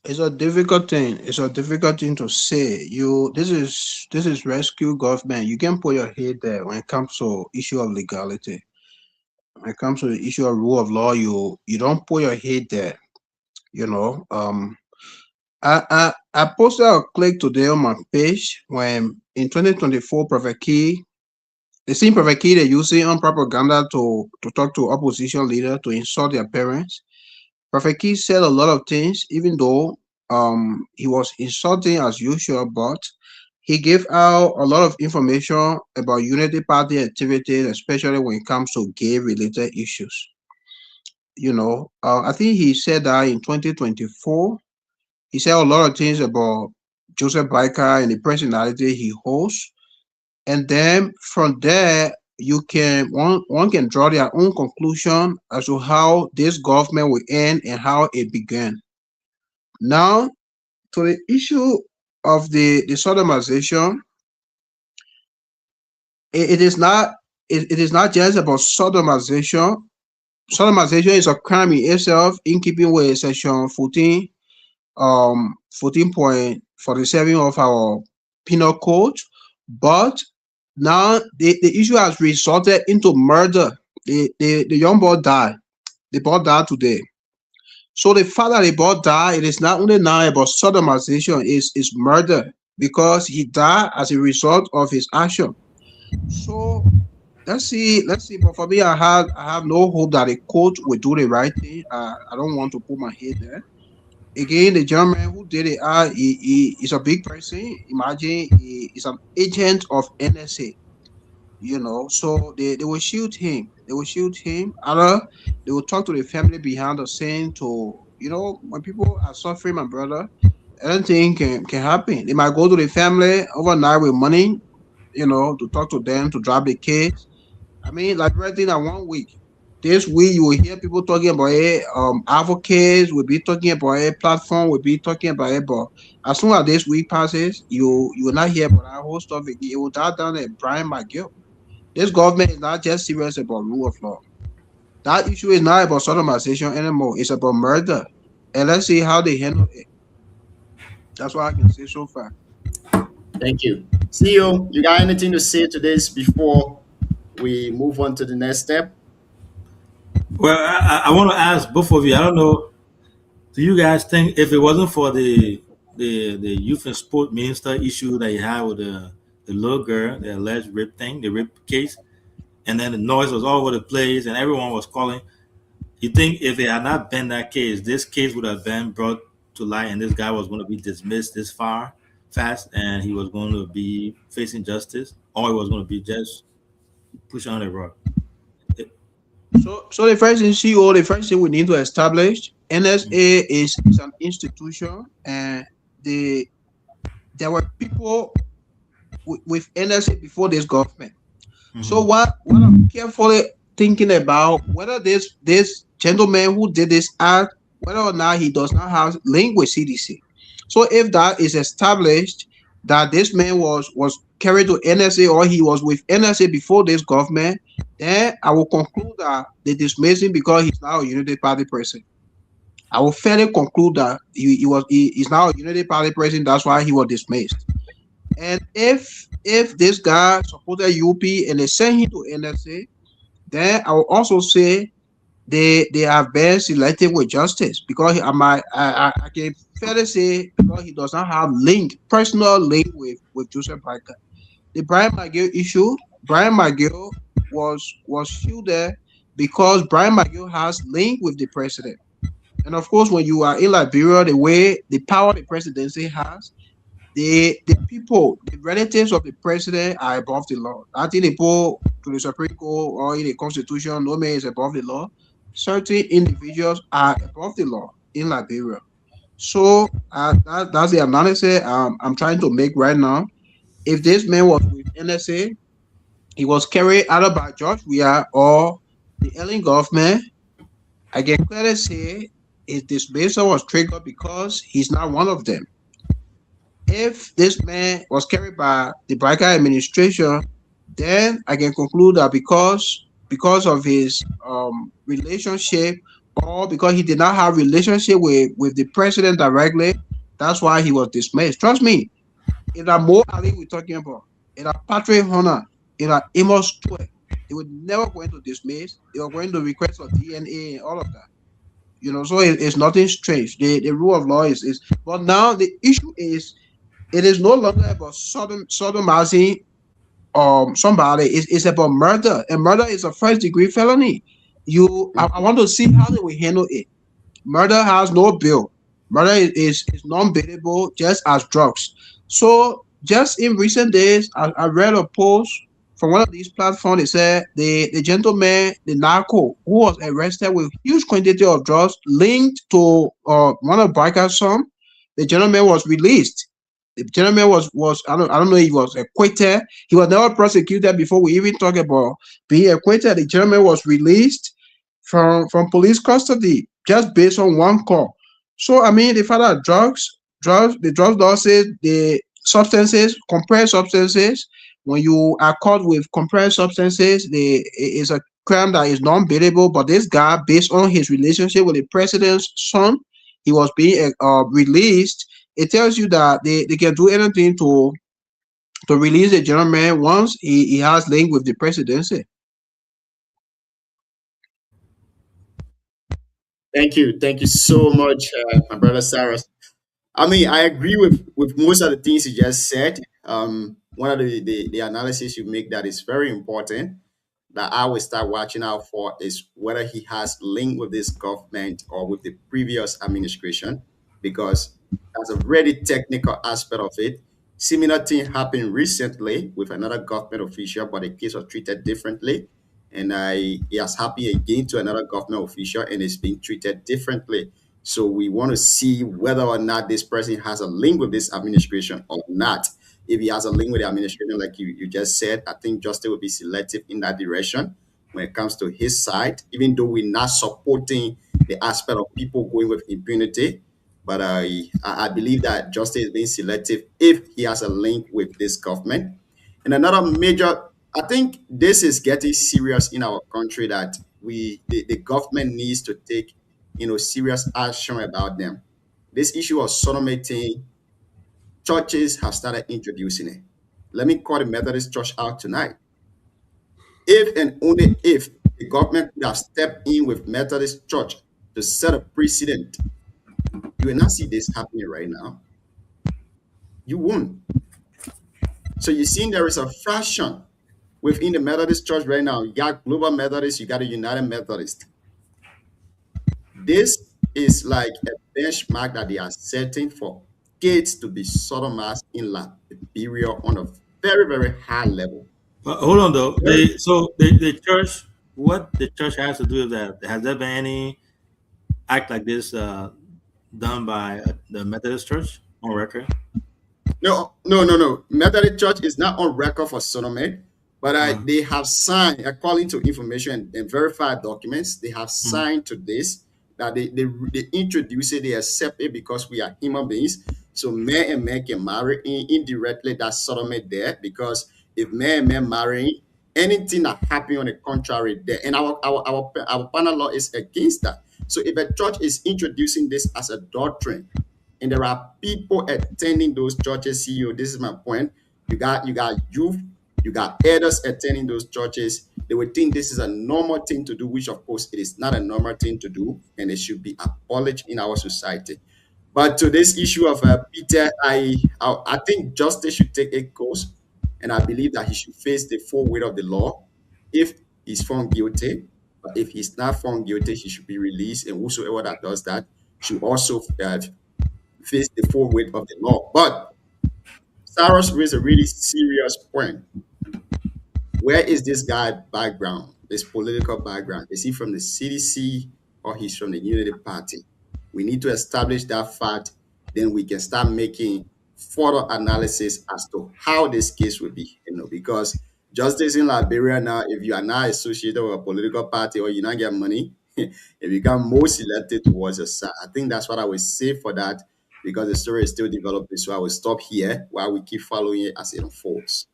It's a difficult thing. It's a difficult thing to say. This is rescue government. You can put your head there when it comes to issue of legality. When it comes to the issue of rule of law, you don't put your head there. I posted a clip today on my page when in 2024 Prophet Key, the same Prophet Key they're using on propaganda to talk to opposition leaders to insult their parents. Prophet Key said a lot of things, even though he was insulting as usual, but he gave out a lot of information about Unity Party activities, especially when it comes to gay-related issues. I think he said that in 2024, he said a lot of things about Joseph Biker and the personality he holds. And then from there, one can draw their own conclusion as to how this government will end and how it began. Now, to the issue of the sodomization, it is not just about sodomization. Sodomization is a crime in itself, in keeping with section 14.47 of our penal code, but now the issue has resulted into murder. The young boy died. The boy died today. So the fact that the boy died, it is not only now about sodomization, it's murder, because he died as a result of his action. So let's see. But for me, I have no hope that the court will do the right thing. I don't want to put my head there. Again, the gentleman who did it, he is a big person. Imagine he is an agent of NSA. So they will shoot him. They will shoot him. Either they will talk to the family behind the scene to, when people are suffering, my brother, anything can happen. They might go to the family overnight with money, to talk to them, to drop the kids. I mean, like everything in 1 week. This week you will hear people talking about it. Advocates will be talking about it. Platform will be talking about it. But as soon as this week passes, you will not hear about that whole stuff again. It will die down at Brian McGill. This government is not just serious about rule of law. That issue is not about sodomization anymore. It's about murder. And let's see how they handle it. That's what I can say so far. Thank you. CEO, you got anything to say to this before we move on to the next step? Well, I want to ask both of you. I don't know. Do you guys think if it wasn't for the the youth and sport minister issue that he had with the little girl, the alleged rape thing, the rape case, and then the noise was all over the place, and everyone was calling. You think if it had not been that case, this case would have been brought to light, and this guy was going to be dismissed this fast, and he was going to be facing justice, or he was going to be just pushed on the rug. So the first thing, CEO, the first thing we need to establish, NSA is an institution, and there were people with NSA before this government. So what I'm carefully thinking about whether this gentleman who did this act, whether or not he does not have link with CDC. So if that is established that this man was carried to NSA or he was with NSA before this government, then I will conclude that they dismiss him because he's now a Unity Party person. I will fairly conclude that he's now a Unity Party person. That's why he was dismissed. And if this guy supported UP and they sent him to NSA, then I will also say they have been selective with justice because I can fairly say because he does not have personal link with Joseph Biker. The Brian McGill issue, Brian McGill was shielded because Brian McGill has link with the president. And of course, when you are in Liberia, the power the presidency has, the people, the relatives of the president are above the law. I think they go to the Supreme Court or in the Constitution, no man is above the law. Certain individuals are above the law in Liberia. So that's the analysis I'm trying to make right now. If this man was with NSA, he was carried either by George Weah or the Ellen government, I can clearly say his dismissal was triggered because he's not one of them. If this man was carried by the Biker administration, then I can conclude that because of his relationship or because he did not have relationship with the president directly, that's why he was dismissed. Trust me, if that Mo Ali we're talking about, if that Patrick Hunter, if that Amos Stewart, they were never going to dismiss. They were going to request for DNA and all of that. So it's nothing strange. The rule of law is. But now the issue is, it is no longer about sodomizing somebody. It's about murder, and murder is a first-degree felony. I want to see how they will handle it. Murder has no bail. Murder is non-bailable, just as drugs. So just in recent days, I read a post from one of these platforms. They said the gentleman, the narco, who was arrested with huge quantity of drugs linked to one of Biker's son, the gentleman was released. The gentleman was I don't know if he was acquitted. He was never prosecuted before we even talk about being acquitted. The gentleman was released from police custody just based on one call. So I mean, the father of the drug law says the substances, compressed substances. When you are caught with compressed substances, it's a crime that is non-bailable. But this guy, based on his relationship with the president's son, he was being released. It tells you that they can do anything to release the gentleman once he has link with the presidency. Thank you so much, my brother Cyrus. I mean, I agree with most of the things you just said. One of the analysis you make that is very important that I will start watching out for is whether he has link with this government or with the previous administration, because that's a very technical aspect of it. Similar thing happened recently with another government official, but the case was treated differently. And he has happened again to another government official and it's being treated differently. So we want to see whether or not this person has a link with this administration or not. If he has a link with the administration, like you just said, I think justice will be selective in that direction when it comes to his side, even though we're not supporting the aspect of people going with impunity. But I believe that justice is being selective if he has a link with this government. And another major, I think this is getting serious in our country that the government needs to take serious action about them. This issue of sodomy, churches have started introducing it. Let me call the Methodist Church out tonight. If and only if the government could have stepped in with Methodist Church to set a precedent, you will not see this happening right now. You won't. So you see, there is a fraction within the Methodist Church right now. You got Global Methodist, you got a United Methodist. This is like a benchmark that they are setting for kids to be sodomized in Liberia on a very, very high level. But hold on though. Very- The church, what the church has to do with that? Has there been any act like this done by the Methodist Church on record? No. Methodist Church is not on record for sodomy, but they have signed, according to information and verified documents, they have signed to this, that they introduce it, they accept it because we are human beings. So men and men can marry indirectly. That's sodomy there, because if men and men marry, anything that happen on the contrary there, and our panel law is against that. So if a church is introducing this as a doctrine, and there are people attending those churches, CEO, this is my point. You got youth, you got elders attending those churches. They would think this is a normal thing to do, which of course it is not a normal thing to do, and it should be abolished in our society. But to this issue of Peter, I think justice should take a course, and I believe that he should face the full weight of the law if he's found guilty. But if he's not found guilty, he should be released, and whosoever that does that should also face the full weight of the law. But Cyrus raised a really serious point. Where is this guy background, his political background? Is he from the CDC or he's from the Unity Party? We need to establish that fact. Then we can start making further analysis as to how this case will be, because justice in Liberia now, if you are not associated with a political party or you not get money, it become more selected towards your side. I think that's what I would say for that, because the story is still developing. So I will stop here while we keep following it as it unfolds.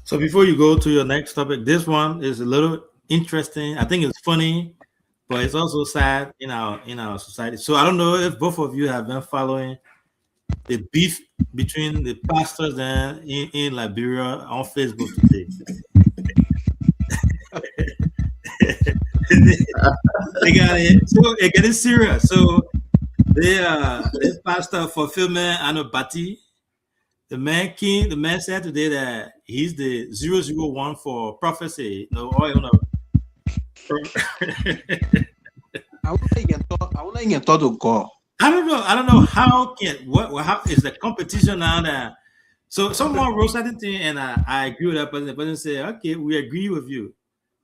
So before you go to your next topic, this one is a little interesting. I think it's funny, but it's also sad in our society. So I don't know if both of you have been following the beef between the pastors in Liberia on Facebook today. They got it. So it getting serious. So the pastor Fulfillment Anobati, the man said today that he's the 001 for prophecy. No oil. No. I want to talk to God. I don't know how is the competition now that. So someone wrote something and I agree with that person. The person said, "Okay, we agree with you."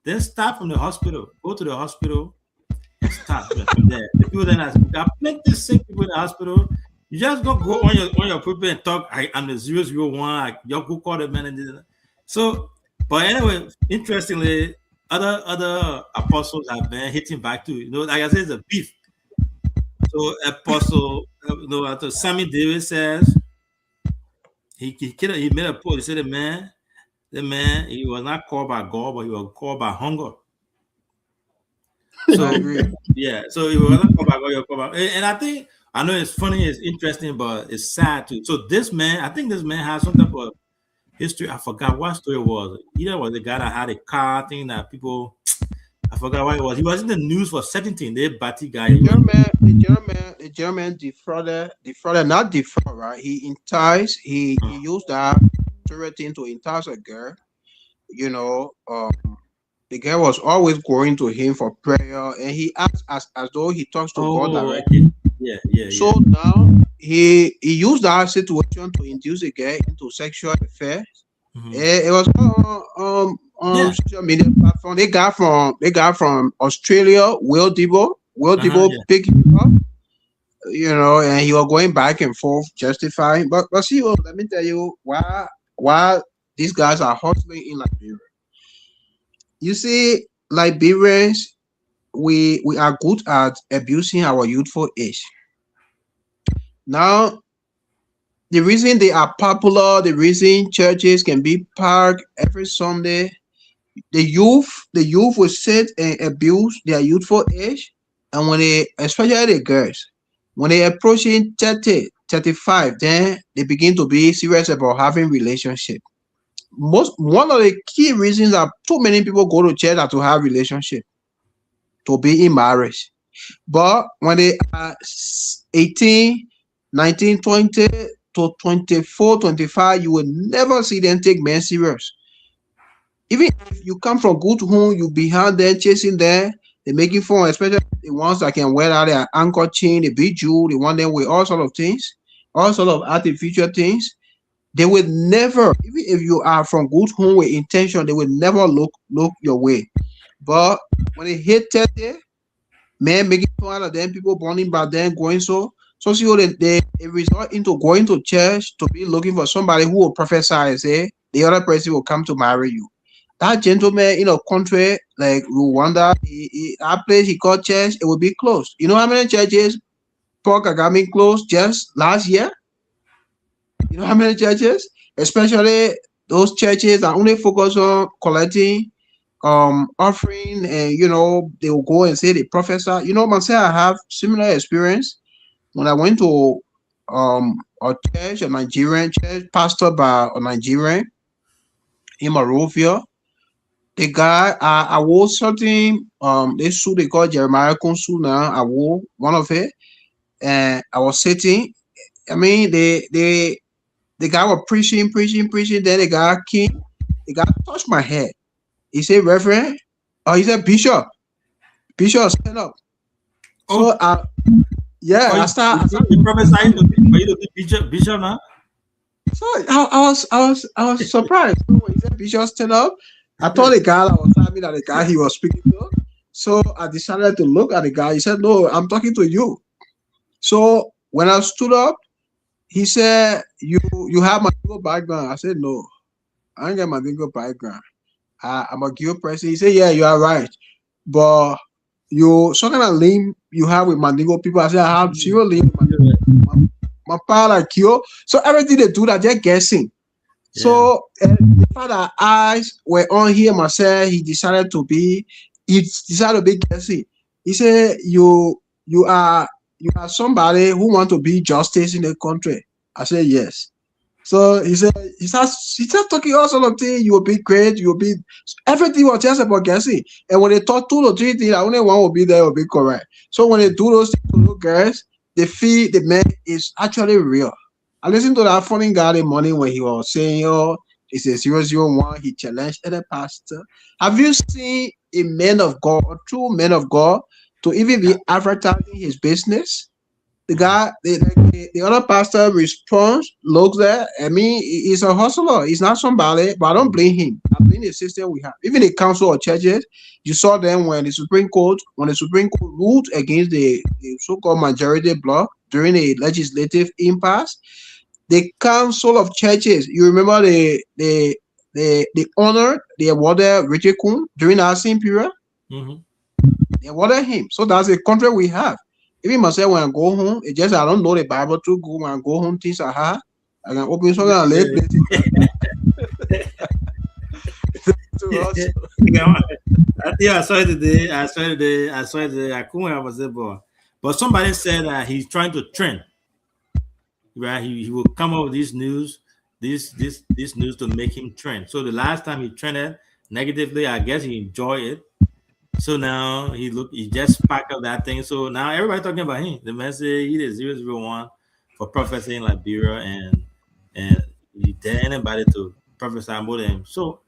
Then start from the hospital. Go to the hospital and start from there. The people then ask, "We got plenty sick people in the hospital. You just go on your pulpit and talk. I'm the 001. You go call the man." So, but anyway, interestingly, other apostles have been hitting back too. Like I said, it's a beef. So Apostle, Sammy Davis says he made a post. He said the man, he was not called by God, but he was called by hunger. So yeah, so he was not called by God, he was called by, and I know it's funny, it's interesting, but it's sad too. So this man, I think this man has some type of history. I forgot what story it was. Either was the guy that had a car thing that people. I forgot what it was. He was in the news for 17. The Batty guy. The German defrauded, not defraud, right? He enticed, he used that thing to entice a girl. The girl was always going to him for prayer, and he acts as though he talks to God directly. Yeah. So now he used that situation to induce a girl into sexual affairs. It was on social media platform. They got from Australia, Will Debo picked him up, and he was going back and forth justifying. But see, let me tell you why these guys are hustling in Liberia. You see, Liberians, we are good at abusing our youthful age. Now, the reason they are popular, the reason churches can be packed every Sunday, the youth will sit and abuse their youthful age, and especially the girls, when they approaching 30, 35, then they begin to be serious about having relationship. One of the key reasons that too many people go to church are to have relationship, to be in marriage. But when they are 18, 1920 to 24, 25, you will never see them take men serious. Even if you come from good home, you behind them, chasing them, they making fun, especially the ones that can wear out their ankle chain, the big jewel, they want them with all sort of things, all sort of artificial things. They will never, even if you are from good home with intention, they will never look your way. But when it hit 30, man making fun out of them, people burning by them, going see what they resort into going to church to be looking for somebody who will prophesy and say the other person will come to marry you. That gentleman in a country like Rwanda, that place he called church, it will be closed. You know how many churches Paul Kagame closed just last year? You know how many churches? Especially those churches that only focus on collecting offering, and they will go and say they prophesy. Myself, I have similar experience when I went to a church, a Nigerian church, pastored by a Nigerian in Monrovia. The guy, I wore something, this suit they call Jeremiah Kunsu now. I wore one of it, and I was sitting. I mean, the guy was preaching. Then the guy came, the guy touched my head. He said, Reverend, he said, Bishop, stand up. So, yeah, I start prophesying for you to be bishop now. So I was surprised. So when he said Bishop stand up, I thought the guy that was telling me that the guy he was speaking to. So I decided to look at the guy. He said, no, I'm talking to you. So when I stood up, he said, you have my legal background. I said, no, I ain't got my legal background. I'm a Geo person. He said, yeah, you are right. But you some kind of link you have with Mandingo people. I said, I have zero link with Mandingo. My father Kyo. So everything they do that, they're guessing. Yeah. So the fact that eyes were on him, myself, he decided to be guessing. He said, you are somebody who want to be justice in the country. I said, yes. So he starts talking all sort of things. You will be great. You will be everything was just about guessing. And when they talk 2 or 3 things, only one will be there, will be correct. So when they do those things to those girls, they feel the man is actually real. I listened to that funny guy in the morning when he was saying, "Oh, it's a 001." He challenged the pastor. Have you seen a man of God, a true man of God, to even be advertising his business? The guy, the other pastor responds, looks there. I mean, he's a hustler. He's not somebody, but I don't blame him. I blame the system we have. Even the council of churches, you saw them when the Supreme Court ruled against the so-called majority bloc during the legislative impasse. The council of churches, you remember the honor they awarded Richard Kuhn during that same period? Mm-hmm. They awarded him. So that's the country we have. Even myself, when I go home, it's just I don't know the Bible too good. When I go home, things are hard. I can open something and lay places. I saw it today. I saw it. I couldn't have said, but somebody said that he's trying to trend. Right? He will come up with this news to make him trend. So the last time he trended negatively, I guess he enjoyed it. So now he just sparked up that thing. So now everybody talking about him. The man said he did 001 for prophecy in Liberia, and he dare anybody to prophesy more than him. So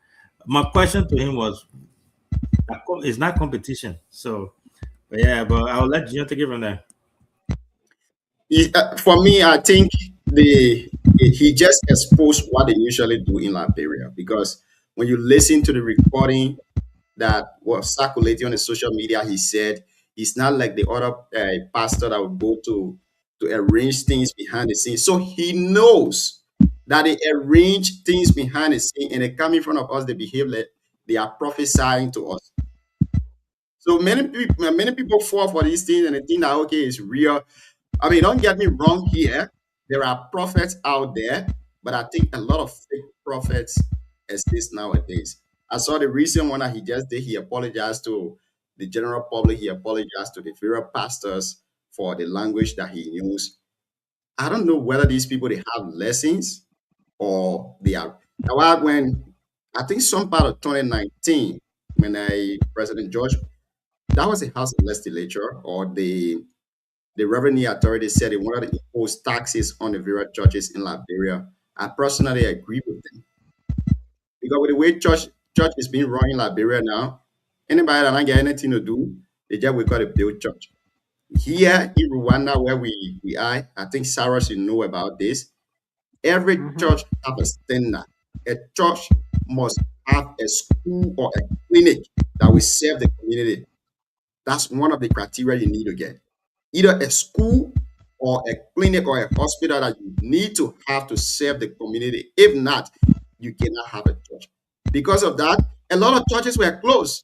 my question to him was, it's not competition. So but I'll let Gino take it from there. For me, I think he just exposed what they usually do in Liberia, because when you listen to the recording that was circulating on the social media, he said he's not like the other pastor that would go to arrange things behind the scenes. So he knows that they arrange things behind the scene and they come in front of us, they behave like they are prophesying to us. So many people fall for these things and they think that, okay, it's real. I mean, don't get me wrong here. There are prophets out there, but I think a lot of fake prophets exist nowadays. I saw the recent one that he just did. He apologized to the general public. He apologized to the various pastors for the language that he used. I don't know whether these people, they have lessons or they are. When I think some part of 2019, when President George, that was the House of Legislature or the the revenue authority said they wanted to impose taxes on the various churches in Liberia. I personally agree with them because with the way church is being run in Liberia now, anybody that don't get anything to do, they just we got to build church. Here in Rwanda, where we are, I think Sarah should know about this. Every church have a standard. A church must have a school or a clinic that will serve the community. That's one of the criteria you need to get. Either a school or a clinic or a hospital that you need to have to serve the community. If not, you cannot have a church. Because of that, a lot of churches were closed.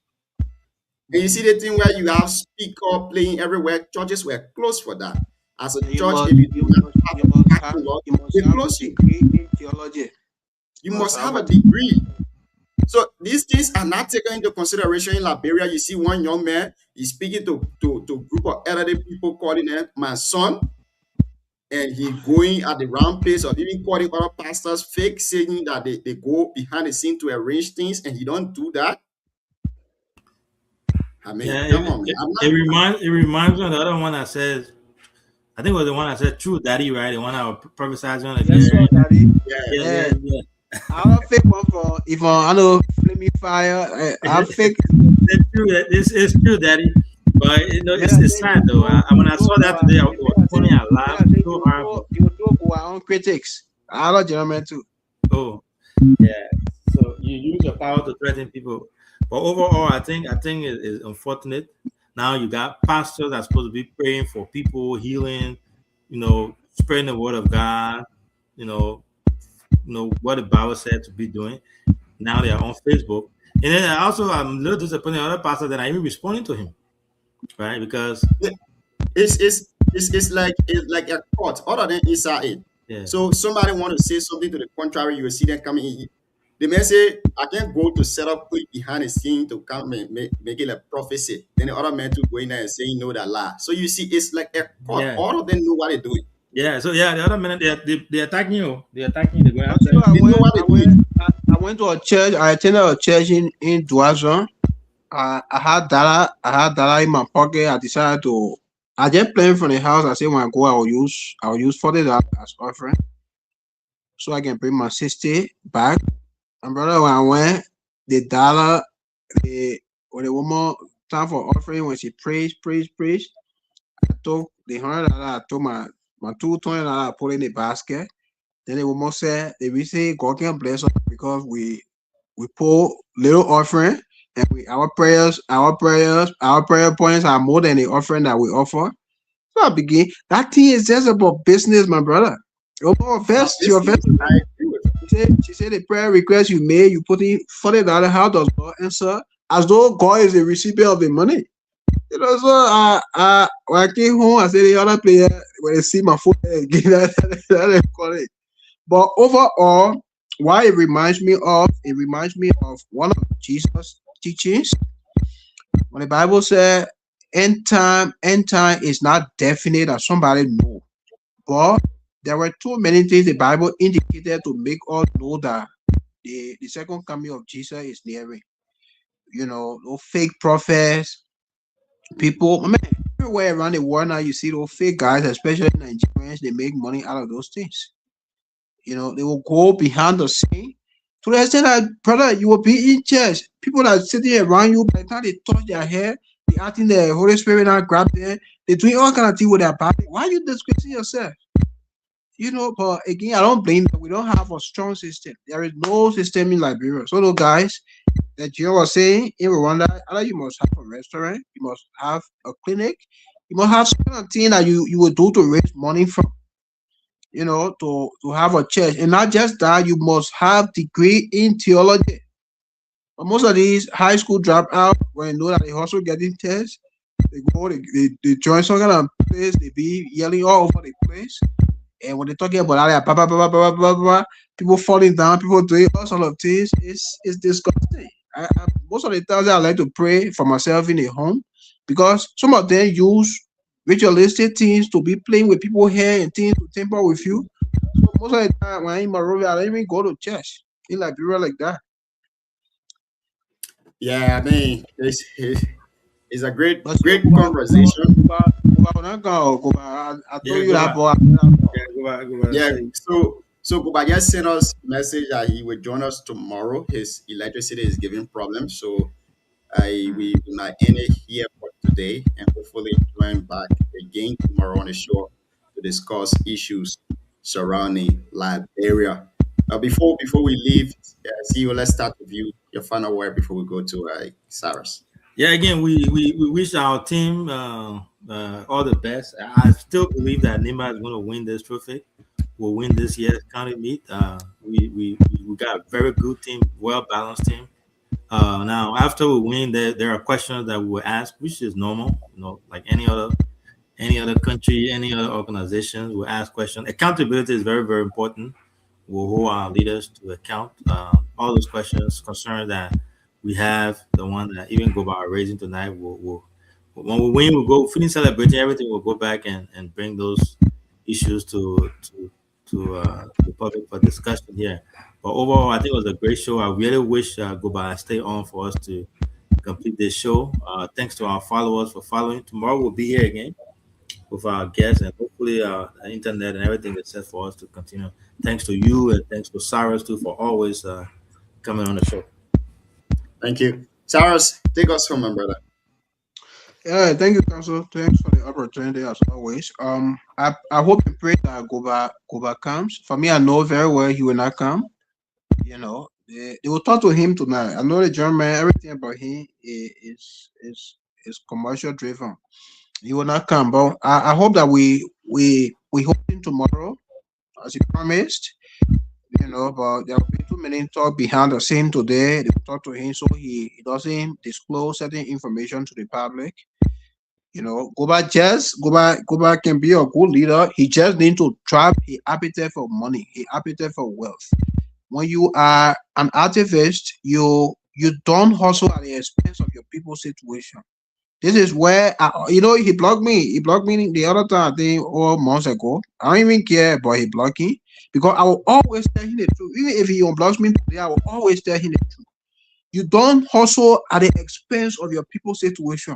And you see the thing where you have speaker playing everywhere, churches were closed for that. As a church, if you do not have a parking lot, they close you. In theology. You must have a degree. So these things are not taken into consideration in Liberia. You see one young man, he's speaking to a group of elderly people, calling them my son, and he going at the round pace of even calling other pastors fake, saying that they go behind the scene to arrange things, and he don't do that. I mean, Yeah, come on, man. it reminds me of the other one that says, I think it was the one that said "True Daddy," right? The one I was prophesizing on Yes, sir, Daddy. Yeah. yeah. I don't fake one for if I know flaming fire. I fake. It's true. It's true, Daddy. But it's sad though. When I saw that today, I was funny. I laughed so hard. You do our own critics. I love gentlemen too. Oh, yeah. So you use your power to threaten people. But overall, I think it's unfortunate. Now you got pastors that are supposed to be praying for people, healing, spreading the word of God, what the Bible said to be doing. Now they are on Facebook. And then I'm a little disappointed in other pastors that are even responding to him. Right? Because it's like a court, other than Israel. Yeah. So somebody want to say something to the contrary, you will see them coming in. They may say, I can't go to set up behind the scene to come and make it a prophecy. Then the other man to go in there and say, no, that lie. So you see, it's like a court. Yeah. All of them know what they're doing. Yeah. So the other men, they're attacking you. They're attacking you. I went to a church. I attended a church in Duazon. I had dollar in my pocket. I decided I just planned from the house. I said when I go, I will use $40 as offering, so I can bring my sister back. And brother, when I went, the dollar, when the woman time for offering, when she praised, I took the $100. I took my $220. I put in the basket. Then the woman said, we say God can bless us because we pour little offering, and our prayer points are more than the offering that we offer. So I begin. That thing is just about business, my brother. Your verse. She said the prayer request you made, you put in $40. How does God answer? As though God is the recipient of the money. So when I came home, I said the other player, when they see my phone again, that call it. But overall, why it reminds me of one of Jesus' teachings. When the Bible said end time is not definite as somebody know. But there were too many things the Bible indicated to make us know that the second coming of Jesus is nearing. No fake prophets, people. I mean, everywhere around the world now you see those fake guys, especially Nigerians, they make money out of those things. They will go behind the scene to the extent that, brother, you will be in church. People that are sitting around you, by the time they touch their hair, they acting the Holy Spirit now grab them. They're doing all kind of things with their body. Why are you disgracing yourself? But again, I don't blame them. We don't have a strong system. There is no system in Liberia. So those guys that you was saying in Rwanda, either you must have a restaurant, you must have a clinic, you must have some kind of thing that you will do to raise money from. To have a church. And not just that, you must have degree in theology. But most of these high school dropout, when they know that they also getting tests, they go, they join some kind of place, they be yelling all over the place. And when they're talking about that, blah, blah, blah, blah, blah, blah, people falling down, people doing all sort of things, it's disgusting. Most of the times I like to pray for myself in the home because some of them use ritualistic things to be playing with people's hair and things to tamper with you. So most of the time when I'm in Monrovia, I don't even go to church in Liberia like that. Yeah, I mean, it's a great conversation. Over I Yeah, told you go that back. boy. Yeah, go back. Yeah, Say, so Kuba just sent us message that he will join us tomorrow. His electricity is giving problems, so we will not end it here for today, and hopefully join back again tomorrow on the show to discuss issues surrounding Liberia. Before we leave, see you. Let's start with you. Your final word before we go to Cyrus. yeah, again, we wish our team all the best. I still believe that Nima is going to win this trophy. We'll win this year's county meet. We got a very good team, well balanced team. Now, after we win, there are questions that we will ask, which is normal. Like any other country, any other organization, we ask questions. Accountability is very, very important. We'll hold our leaders to account. All those questions, concerns that we have, the one that even go by raising tonight, we'll when we win, we'll go finish celebrating everything. We'll go back and bring those issues to the public for discussion here. But overall, I think it was a great show. I really wish Goba stay on for us to complete this show. Thanks to our followers for following. Tomorrow we'll be here again with our guests, and hopefully the internet and everything is set for us to continue. Thanks to you, and thanks to Cyrus too for always coming on the show. Thank you, Cyrus. Take us home, my brother. Yeah, thank you, Council. Thanks for the opportunity as always. I hope and pray that Goba comes. For me, I know very well he will not come. They will talk to him tonight. I know the German, everything about him is commercial driven. He will not come, but I hope that we hope him tomorrow as he promised. But there will be too many talk behind the scene today. They will talk to him so he doesn't disclose certain information to the public. Goba can be a good leader. He just need to trap his appetite for money, his appetite for wealth. When you are an activist, you don't hustle at the expense of your people's situation. This is where he blocked me. He blocked me the other time, I think, or months ago. I don't even care about he blocking because I will always tell him the truth. Even if he unblocks me today, I will always tell him the truth. You don't hustle at the expense of your people's situation.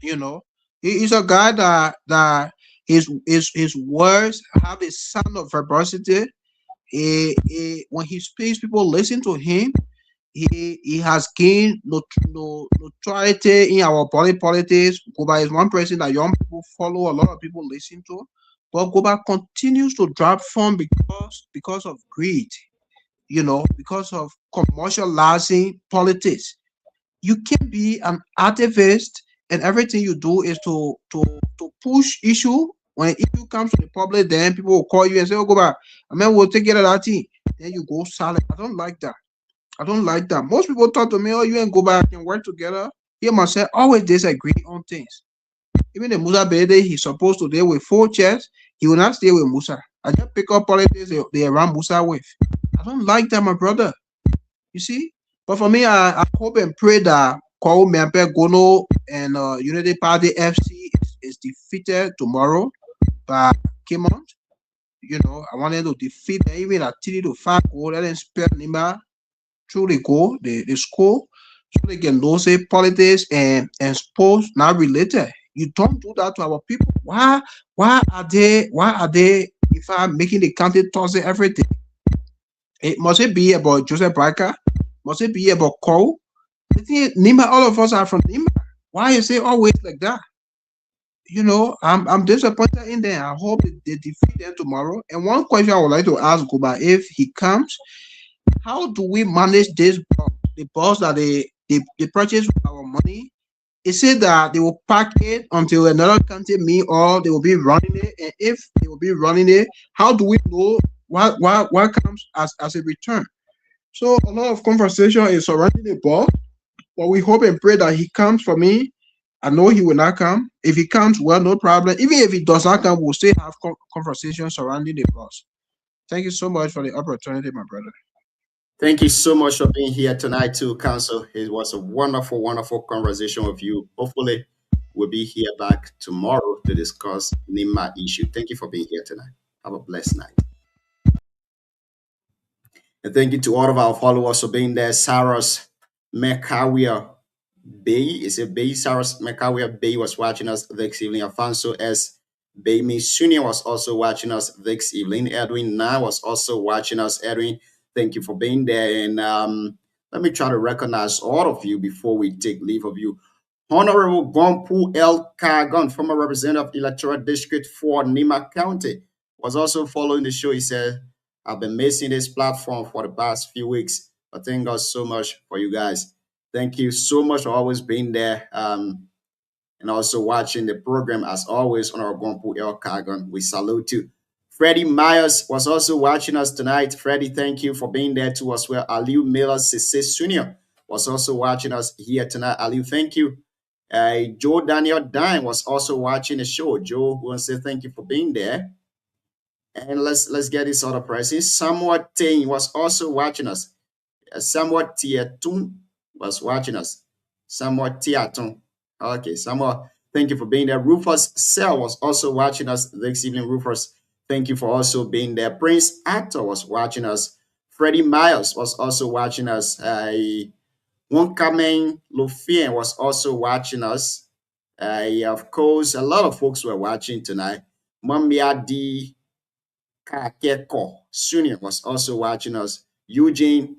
He's a guy that his words have a sound of verbosity. When he speaks, people listen to him. He has gained notoriety in our politics. Goba is one person that young people follow, a lot of people listen to. But Goba continues to drop from because of greed, because of commercializing politics. You can be an activist and everything you do is to push issue. When an issue comes to the public, then people will call you and say, "Oh, Goba, I mean, we'll take care of that thing." Then you go silent. I don't like that. Most people talk to me, "Oh, you and Goba can work together." He must say, always disagree on things. Even the Musa Bede, he's supposed to deal with 4 chairs. He will not stay with Musa. I just pick up politics they run Musa with. I don't like that, my brother. You see? But for me, I hope and pray that Kwao Mempe Gono and Unity Party FC is defeated tomorrow by Kimont. I want them to defeat them even at 3-5 goal. Let them spare Nima through the goal, the score, so they can know say politics and sports not related. You don't do that to our people. Why are they if I'm making the county toss everything? Must it be about Joseph Barker? Must it be about Cole? Nima, all of us are from Nima. Why is it always like that? I'm disappointed in them. I hope they defeat them tomorrow. And one question I would like to ask Goba, if he comes, how do we manage this boss? The boss that they purchase with our money? It said that they will pack it until another country meet, or they will be running it. And if they will be running it, how do we know what comes as a return? So a lot of conversation is surrounding the boss, but we hope and pray that he comes. For me, I know he will not come. If he comes, well, no problem. Even if he does not come, we'll still have conversation surrounding the boss. Thank you so much for the opportunity, my brother. Thank you so much for being here tonight, too, Council. It was a wonderful, wonderful conversation with you. Hopefully, we'll be here back tomorrow to discuss Nima issue. Thank you for being here tonight. Have a blessed night. And thank you to all of our followers for being there. Cyrus Mekawia, Bay, is it Bay? Cyrus Mekawia Bay was watching us this evening. Alfonso S. Bay Sunia was also watching us this evening. Edwin Na was also watching us. Edwin, thank you for being there. And let me try to recognize all of you before we take leave of you. Honorable Gompu L. Kagon, former representative Electoral District 4, Nima County, was also following the show. He said, I've been missing this platform for the past few weeks, but thank God so much for you guys. Thank you so much for always being there and also watching the program as always on our Gompu El Kagon. We salute you. Freddie Myers was also watching us tonight. Freddie, thank you for being there too as well. Aliu Miller Sisse Sr. was also watching us here tonight. Aliu, thank you. Joe Daniel Dine was also watching the show. Joe, we want to say thank you for being there. And let's get this other person. Samuel Tain was also watching us. Samuel Tietun was watching us. Samuel Tietun. Okay, Samuel, thank you for being there. Rufus Sell was also watching us this evening. Rufus, thank you for also being there. Prince Actor was watching us. Freddie Miles was also watching us. Wonkamen Lufien was also watching us. Of course, a lot of folks were watching tonight. Mamiadi Kakeko Sunia was also watching us. Eugene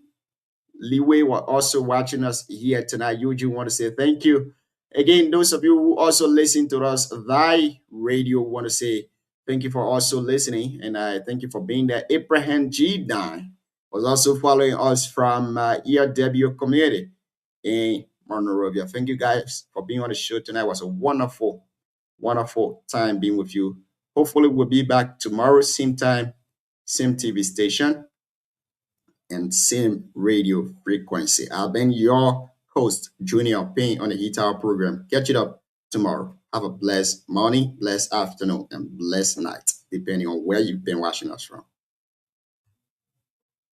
Liwei were also watching us here tonight. Eugene, want to say thank you. Again, those of you who also listen to us, Thy Radio, want to say thank you for also listening. And I thank you for being there. Abraham G. Dine was also following us from ERW community in Monrovia. Thank you guys for being on the show tonight. It was a wonderful, wonderful time being with you. Hopefully, we'll be back tomorrow, same time, same TV station, and same radio frequency. I've been your host, Junior Payne, on the Heat Hour program. Catch it up tomorrow. Have a blessed morning, blessed afternoon, and blessed night, depending on where you've been watching us from.